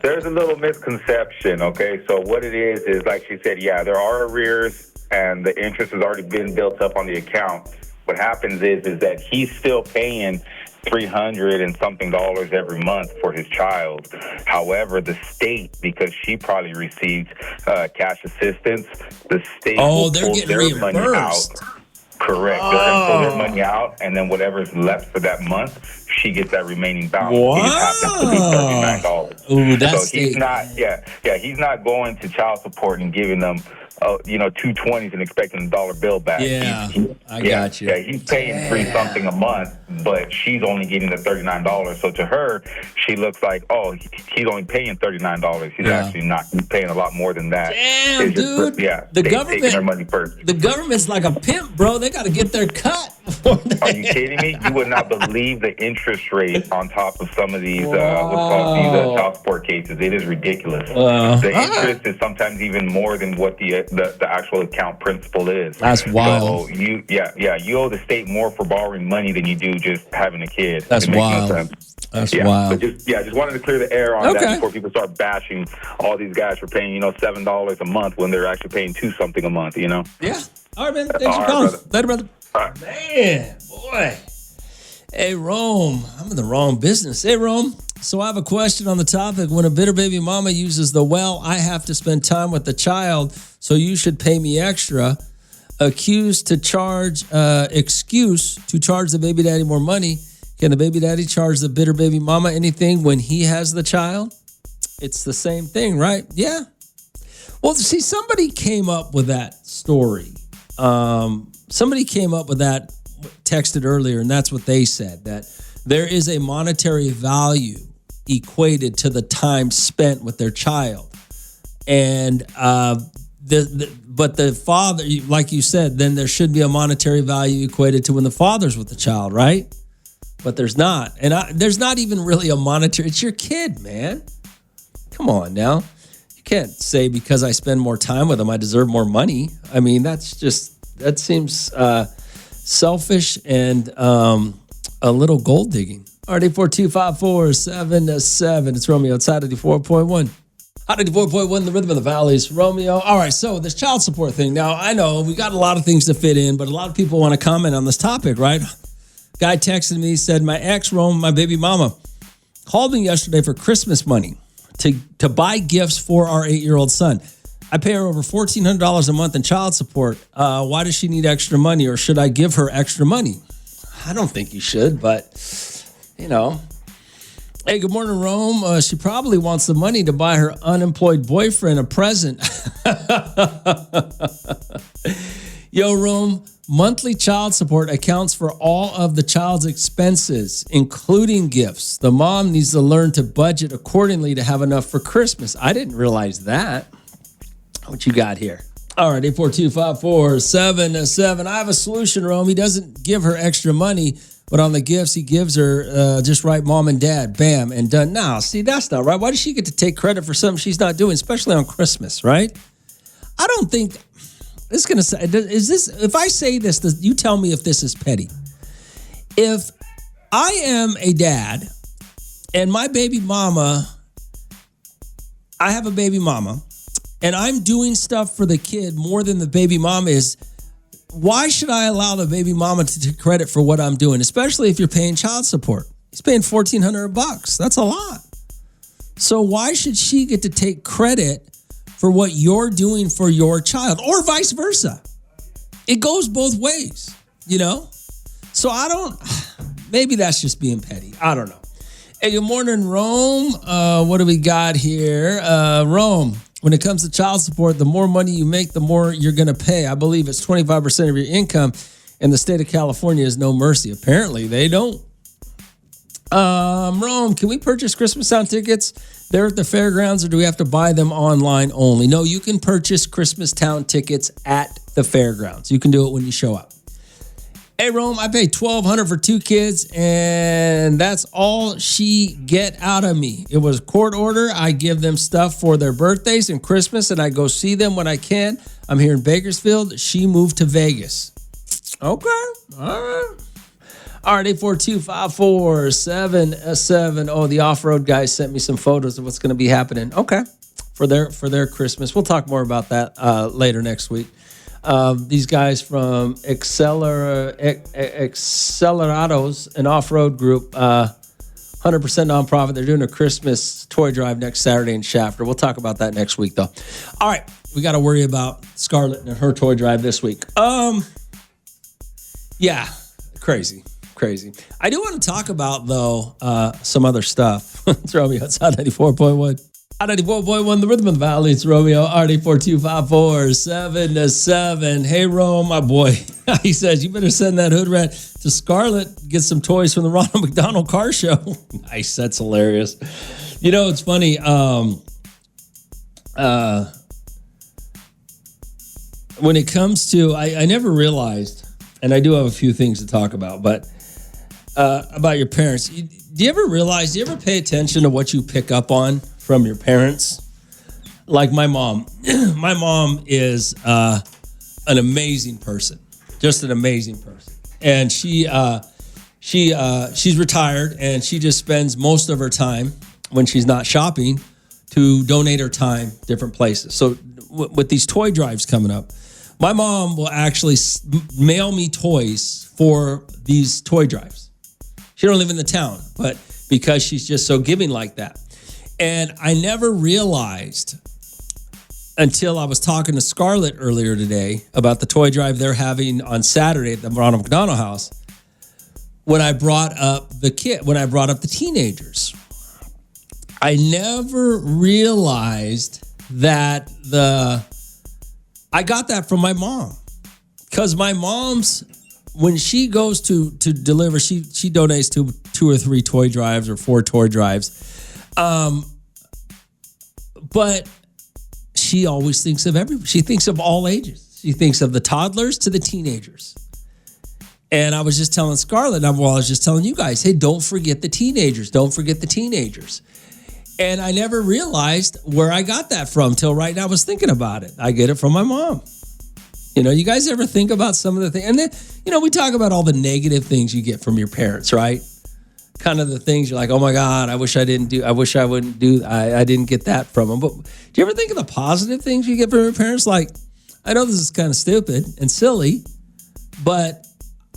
there's a little misconception. Okay, so what it is like she said, yeah, there are arrears, and the interest has already been built up on the account. What happens is that he's still paying $300 and something every month for his child. However, the state, because she probably received cash assistance, the state will they're pull getting their money out. reimbursed. Correct. They're going to pull their money out, and then whatever's left for that month, she gets that remaining balance. Wow. It just happens to be $39. Ooh, that's so he's not, he's not going to child support and giving them, $220s and expecting a dollar bill back. Yeah, I got you. Yeah, he's paying $3 something a month, but she's only getting the $39. So to her, she looks like, he's only paying $39. He's actually not paying a lot more than that. Damn, it's dude. Just, the government, taking their money first. The government's like a pimp, bro. they got to get their cut. Are you kidding me? You would not believe the interest rate on top of some of these what's called these child support cases. It is ridiculous. The interest is sometimes even more than what the actual account principal is. That's wild. So you owe the state more for borrowing money than you do just having a kid. That's wild. No sense. That's wild. So just wanted to clear the air on that before people start bashing all these guys for paying, $7 a month when they're actually paying $2 something a month, Yeah. All right, man. Thanks for calling. Later, brother. All right. Man, boy. Hey, Rome. I'm in the wrong business. Hey, Rome. So I have a question on the topic. When a bitter baby mama uses the I have to spend time with the child, so you should pay me extra. Excuse to charge the baby daddy more money. Can the baby daddy charge the bitter baby mama anything when he has the child? It's the same thing, right? Yeah. Well, see, somebody came up with that story. Somebody came up with that, texted earlier, and that's what they said, that there is a monetary value equated to the time spent with their child. And but the father, like you said, then there should be a monetary value equated to when the father's with the child, right? But there's not. And there's not even really a monetary. It's your kid, man. Come on now. You can't say because I spend more time with them, I deserve more money. I mean, that seems selfish and a little gold digging. All right, 842-547-7. It's Romeo outside of the 4.1. Hot 94.1, the rhythm of the valleys. Romeo. All right, so this child support thing. Now, I know we got a lot of things to fit in, but a lot of people want to comment on this topic, right? Guy texted me, said, my ex, Rome, my baby mama, called me yesterday for Christmas money to buy gifts for our 8-year-old son. I pay her over $1,400 a month in child support. Why does she need extra money, or should I give her extra money? I don't think you should, but, Hey, good morning, Rome. She probably wants the money to buy her unemployed boyfriend a present. Yo, Rome, monthly child support accounts for all of the child's expenses, including gifts. The mom needs to learn to budget accordingly to have enough for Christmas. I didn't realize that. What you got here? All right, 842-547-7. I have a solution, Rome. He doesn't give her extra money, but on the gifts he gives her, just write mom and dad, bam, and done. Now, see, that's not right. Why does she get to take credit for something she's not doing, especially on Christmas, right? I don't think it's going to say, if I say this, you tell me if this is petty. If I am a dad and my baby mama, I have a baby mama, and I'm doing stuff for the kid more than the baby mama is, why should I allow the baby mama to take credit for what I'm doing, especially if you're paying child support? He's paying $1,400. That's a lot. So why should she get to take credit for what you're doing for your child, or vice versa? It goes both ways, So maybe that's just being petty. I don't know. Hey, good morning, Rome. What do we got here? Rome. When it comes to child support, the more money you make, the more you're going to pay. I believe it's 25% of your income, and the state of California is no mercy. Apparently, they don't. Rome, can we purchase Christmas Town tickets there at the fairgrounds, or do we have to buy them online only? No, you can purchase Christmas Town tickets at the fairgrounds. You can do it when you show up. Hey, Rome, I paid $1,200 for 2 kids, and that's all she get out of me. It was court order. I give them stuff for their birthdays and Christmas, and I go see them when I can. I'm here in Bakersfield. She moved to Vegas. Okay. All right. All right, 842-547-7. Oh, the off-road guys sent me some photos of what's going to be happening. Okay. For their Christmas. We'll talk more about that later next week. These guys from Accelerados, an off-road group, 100% nonprofit. They're doing a Christmas toy drive next Saturday in Shafter. We'll talk about that next week, though. All right, we got to worry about Scarlett and her toy drive this week. Yeah, crazy. I do want to talk about, though, some other stuff. It's Romeo. It's Hot 94.1. 94.1, the rhythm of the valley. It's Romeo, RD42547-7. Hey, Rome, my boy. He says, you better send that hood rat to Scarlett, get some toys from the Ronald McDonald Car Show. Nice, that's hilarious. It's funny. When it comes to, I never realized, and I do have a few things to talk about, but about your parents. Do you ever pay attention to what you pick up on from your parents? Like my mom. My mom is an amazing person, just an amazing person. And she's retired, and she just spends most of her time when she's not shopping to donate her time different places. So with these toy drives coming up, my mom will actually mail me toys for these toy drives. She don't live in the town, but because she's just so giving like that. And I never realized until I was talking to Scarlett earlier today about the toy drive they're having on Saturday at the Ronald McDonald House. When I brought up the teenagers, I never realized that I got that from my mom, because my mom's, when she goes to deliver, she donates to 2 or 3 toy drives or 4 toy drives, but she always thinks of everybody. She thinks of all ages. She thinks of the toddlers to the teenagers. And I was just telling Scarlett, I was just telling you guys, hey, don't forget the teenagers. Don't forget the teenagers. And I never realized where I got that from till right now I was thinking about it. I get it from my mom. You know, you guys ever think about some of the things? And then, you know, we talk about all the negative things you get from your parents, right? Kind of the things you're like, oh my God, I wish I didn't I didn't get that from them. But do you ever think of the positive things you get from your parents? Like, I know this is kind of stupid and silly, but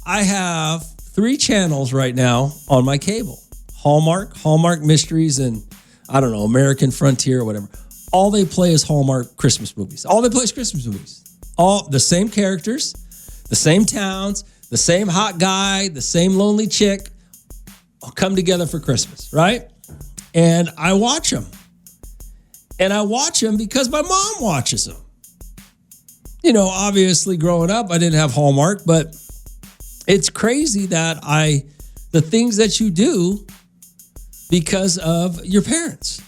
I have 3 channels right now on my cable. Hallmark Mysteries, and I don't know, American Frontier or whatever. All they play is Hallmark Christmas movies. All they play is Christmas movies. All the same characters, the same towns, the same hot guy, the same lonely chick all come together for Christmas, right? And I watch them. And I watch them because my mom watches them. You know, obviously growing up, I didn't have Hallmark, but it's crazy that the things that you do because of your parents.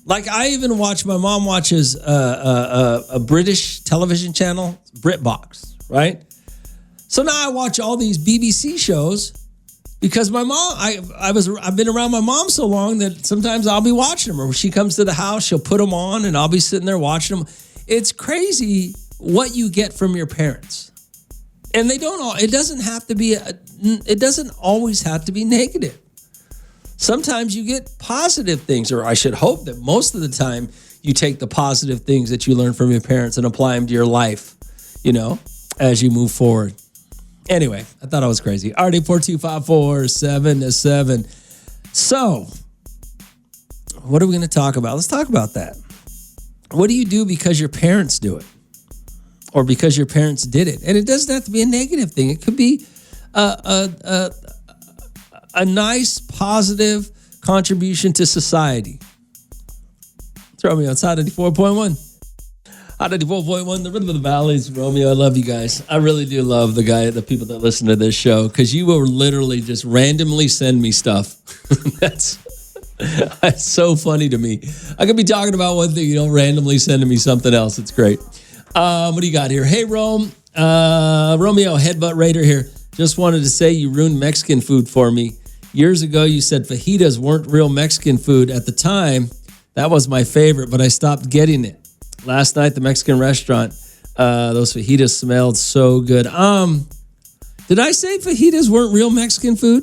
Like, I even watch, my mom watches a British television channel, BritBox, right? So now I watch all these BBC shows because my mom, I've been around my mom so long that sometimes I'll be watching them, or when she comes to the house, she'll put them on and I'll be sitting there watching them. It's crazy what you get from your parents. And it doesn't always have to be negative. Sometimes you get positive things, or I should hope that most of the time you take the positive things that you learn from your parents and apply them to your life, you know, as you move forward. Anyway, I thought I was crazy. RD4254777. So, what are we going to talk about? Let's talk about that. What do you do because your parents do it? Or because your parents did it? And it doesn't have to be a negative thing. It could be a nice, positive contribution to society. Throw me on Hot 94.1. Hot 94.1, the Rhythm of the Valleys. Romeo, I love you guys. I really do love the people that listen to this show, because you will literally just randomly send me stuff. That's so funny to me. I could be talking about one thing, randomly sending me something else. It's great. What do you got here? Hey, Romeo, Headbutt Raider here. Just wanted to say you ruined Mexican food for me. Years ago, you said fajitas weren't real Mexican food. At the time, that was my favorite, but I stopped getting it. Last night, the Mexican restaurant, those fajitas smelled so good. Did I say fajitas weren't real Mexican food?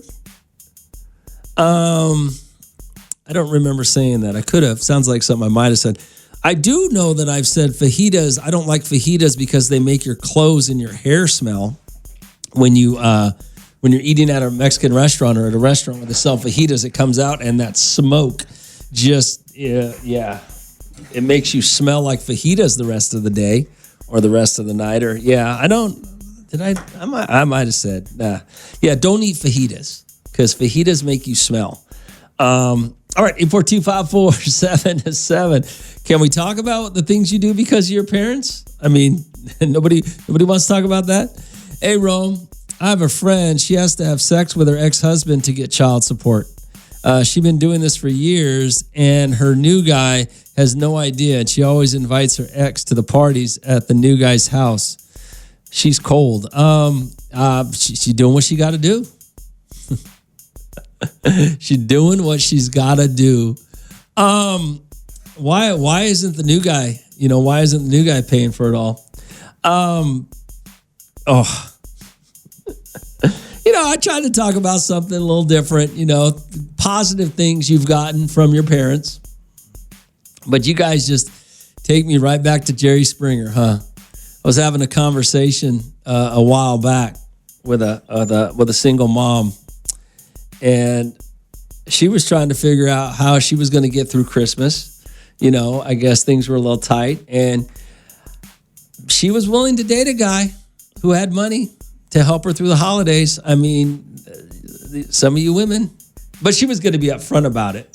I don't remember saying that. I could have. Sounds like something I might have said. I do know that I've said fajitas. I don't like fajitas because they make your clothes and your hair smell when you're eating at a Mexican restaurant or at a restaurant where they sell fajitas. It comes out and that smoke just, yeah, it makes you smell like fajitas the rest of the day or the rest of the night. Or I might have said, nah. Yeah, don't eat fajitas because fajitas make you smell. All right, 842-547-7. Can we talk about the things you do because of your parents? I mean, nobody wants to talk about that? Hey, Rome, I have a friend. She has to have sex with her ex-husband to get child support. She's been doing this for years, and her new guy has no idea, and she always invites her ex to the parties at the new guy's house. She's cold. She doing what she got to do. She's doing what she's got to do. Why isn't the new guy? Why isn't the new guy paying for it all? I tried to talk about something a little different. Positive things you've gotten from your parents, but you guys just take me right back to Jerry Springer, huh? I was having a conversation a while back with a single mom, and she was trying to figure out how she was going to get through Christmas. I guess things were a little tight, and she was willing to date a guy who had money to help her through the holidays. I mean, some of you women, but she was going to be upfront about it.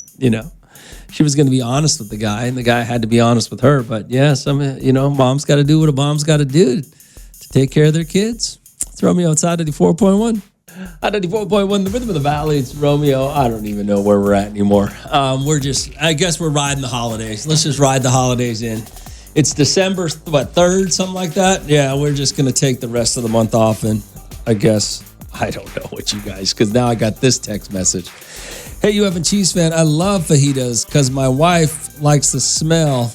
She was going to be honest with the guy, and the guy had to be honest with her. But yeah, mom's got to do what a mom's got to do to take care of their kids. It's Romeo outside 94.1. At 94.1, the rhythm of the valley. It's Romeo. I don't even know where we're at anymore. I guess we're riding the holidays. Let's just ride the holidays in. It's December, 3rd, something like that? Yeah, we're just going to take the rest of the month off, and I guess, I don't know what you guys, because now I got this text message. Hey, you have a cheese fan. I love fajitas because my wife likes the smell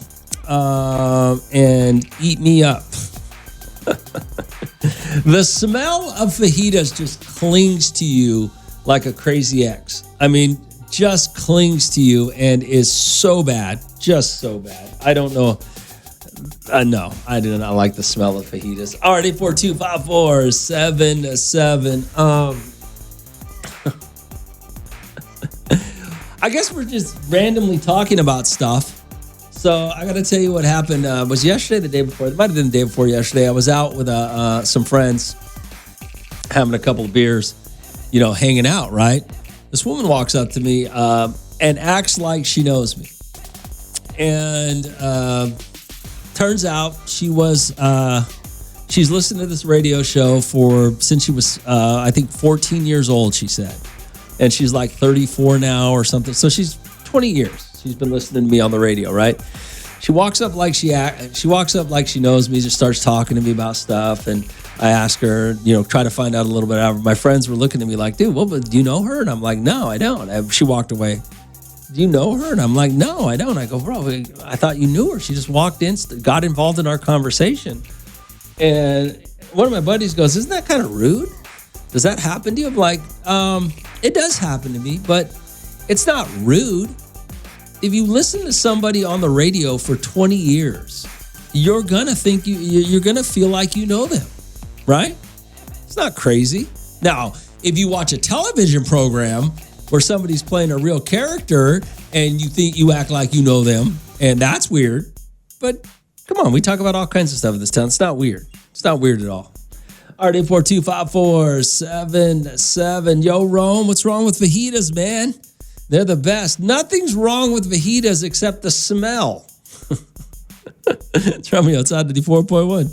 and eat me up. The smell of fajitas just clings to you like a crazy ex. I mean, just clings to you and is so bad, just so bad. I don't know. No, I do not like the smell of fajitas. All right, 842-54-7-7. I guess we're just randomly talking about stuff. So I got to tell you what happened. Was yesterday, the day before? It might have been the day before yesterday. I was out with some friends, having a couple of beers, hanging out, right? This woman walks up to me and acts like she knows me. And turns out she's listened to this radio show since she was, I think, 14 years old, she said. And she's like 34 now or something. So she's 20 years. She's been listening to me on the radio, right? She walks up like she knows me, just starts talking to me about stuff. And I ask her, try to find out a little bit about her. My friends were looking at me like, dude, do you know her? And I'm like, no, I don't. She walked away. Do you know her? And I'm like, no, I don't. I go, bro, I thought you knew her. She just walked in, got involved in our conversation. And one of my buddies goes, isn't that kind of rude? Does that happen to you? I'm like, it does happen to me, but it's not rude. If you listen to somebody on the radio for 20 years, you're going to think you're going to feel like you know them, right? It's not crazy. Now, if you watch a television program where somebody's playing a real character and you act like you know them, and that's weird. But come on, we talk about all kinds of stuff in this town. It's not weird. It's not weird at all. All right, 842-54-77. Yo, Rome, what's wrong with fajitas, man? They're the best. Nothing's wrong with fajitas except the smell. It's Romeo outside 94.1.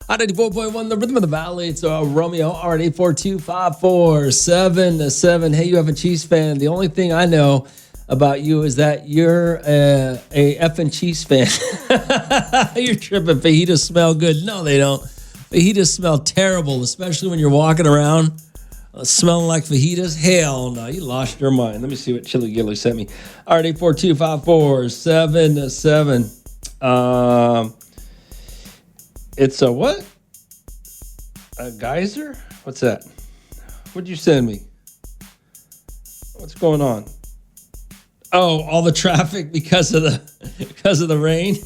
At 94.1, the rhythm of the valley. It's Romeo, all right, 842-54-77. Hey, you have a cheese fan. The only thing I know about you is that you're a effing cheese fan. You're tripping. Fajitas smell good. No, they don't. Fajitas smell terrible, especially when you're walking around smelling like fajitas. Hell no, you lost your mind. Let me see what Chili Gilly sent me. All right, 842-54-77. It's a what? A geyser? What's that? What'd you send me? What's going on? Oh, all the traffic because of the rain.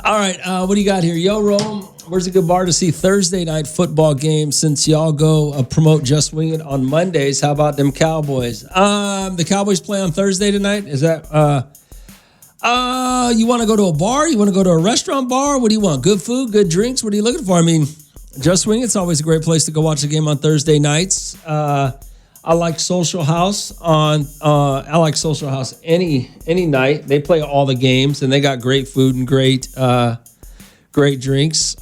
All right, what do you got here? Yo, Rome, where's a good bar to see Thursday night football game? Since y'all go promote Just Wing It on Mondays, how about them Cowboys? The Cowboys play on Thursday tonight. Is that you want to go to a bar? You want to go to a restaurant bar? What do you want? Good food, good drinks? What are you looking for? I mean, Just Wing It's always a great place to go watch the game on Thursday nights. I like Social House any night. They play all the games and they got great food and great drinks.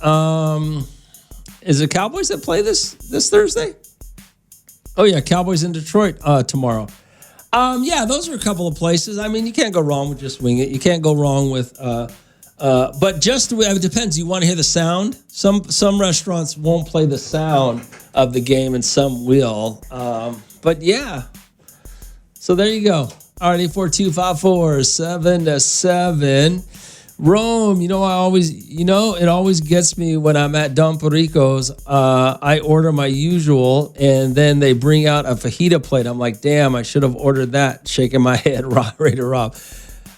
Is it Cowboys that play this Thursday? Oh yeah, Cowboys in Detroit tomorrow. Yeah, those are a couple of places. I mean, you can't go wrong with Just Wing It. You can't go wrong with But just it depends. You want to hear the sound? Some restaurants won't play the sound of the game, and some will. But yeah. So there you go. All right, 842-547-7. Rome, it always gets me when I'm at Don Perico's. I order my usual, and then they bring out a fajita plate. I'm like, damn, I should have ordered that. Shaking my head, right to Rob.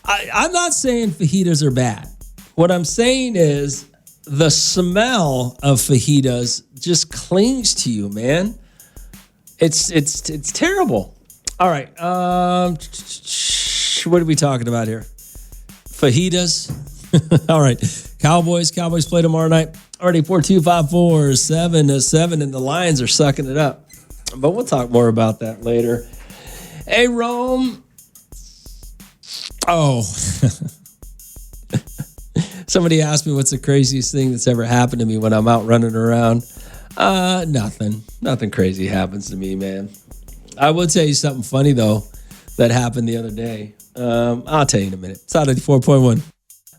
I'm not saying fajitas are bad. What I'm saying is the smell of fajitas just clings to you, man. It's terrible. All right. What are we talking about here? Fajitas. All right. Cowboys play tomorrow night. Already 4-2-5-4-7-7, and the Lions are sucking it up. But we'll talk more about that later. Hey, Rome. Oh. Somebody asked me what's the craziest thing that's ever happened to me when I'm out running around. Nothing. Nothing crazy happens to me, man. I will tell you something funny, though, that happened the other day. I'll tell you in a minute. It's out of 4.1.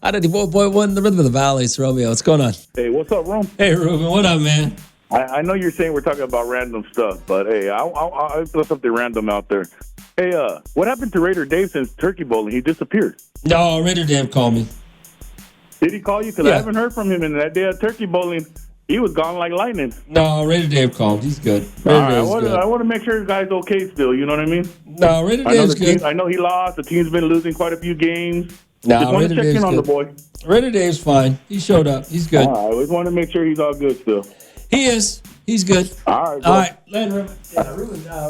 Out of 4.1, the rhythm of the valley. It's Romeo. What's going on? Hey, what's up, Rome? Hey, Ruben. What up, man? I know you're saying we're talking about random stuff, but hey, I'll throw something random out there. Hey, what happened to Raider Dave since Turkey Bowling? He disappeared. No, Raider Dave called me. Did he call you? Because I haven't heard from him. And that day at Turkey Bowling, he was gone like lightning. No, Raider Dave called. He's good. I want to make sure the guy's okay still. You know what I mean? No, Raider Dave's good. I know he lost. The team's been losing quite a few games. No, just want to check in on the boy. Raider Dave's fine. He showed up. He's good. I always want to make sure he's all good still. He is. He's good. All right. All right.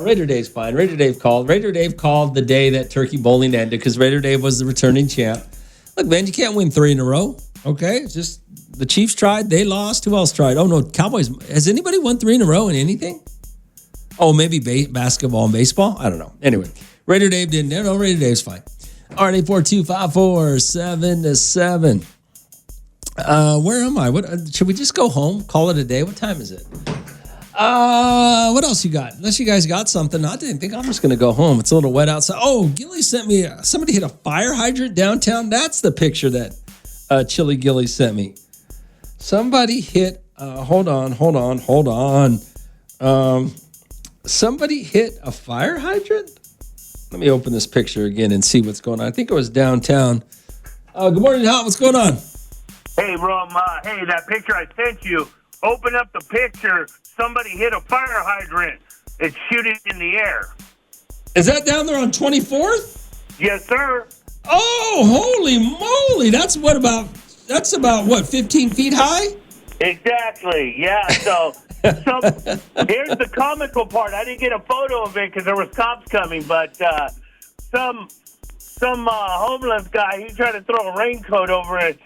Raider Dave's fine. Raider Dave called. Raider Dave called the day that Turkey Bowling ended because Raider Dave was the returning champ. Look, man, you can't win 3 in a row. Okay? It's just the Chiefs tried. They lost. Who else tried? Oh, no. Cowboys. Has anybody won 3 in a row in anything? Oh, maybe basketball and baseball? I don't know. Anyway, Raider Dave didn't. No, Raider Dave's fine. All right, 842-547-7. Where am I? What should we just go home? Call it a day? What time is it? What else you got? Unless you guys got something. I didn't think I'm just going to go home. It's a little wet outside. Oh, Gilly sent me, somebody hit a fire hydrant downtown. That's the picture that Chili Gilly sent me. Somebody hit, hold on. Somebody hit a fire hydrant? Let me open this picture again and see what's going on. I think it was downtown. Good morning, Hot. What's going on? Hey, Rom. Hey, that picture I sent you. Open up the picture. Somebody hit a fire hydrant. It's shooting in the air. Is that down there on 24th? Yes, sir. Oh, holy moly. That's about 15 feet high? Exactly. Yeah. So here's the comical part. I didn't get a photo of it because there was cops coming, but some homeless guy, he tried to throw a raincoat over it.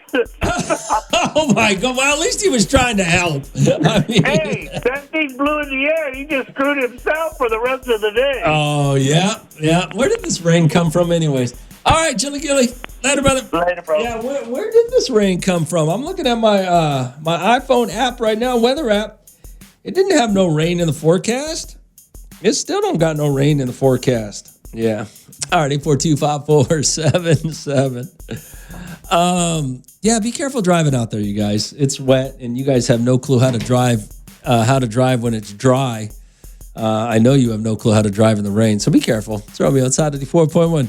Oh, my God. Well, at least he was trying to help. I mean, hey, that thing blew in the air. He just screwed himself for the rest of the day. Oh, yeah. Where did this rain come from anyways? All right, Chili Gilly. Later, brother. Later, bro. Yeah, where did this rain come from? I'm looking at my iPhone app right now, weather app. It didn't have no rain in the forecast. It still don't got no rain in the forecast. Yeah. All right, 842-547-7. Yeah, be careful driving out there, you guys. It's wet, and you guys have no clue how to drive when it's dry. I know you have no clue how to drive in the rain, so be careful. It's Romeo. It's out of the 4.1.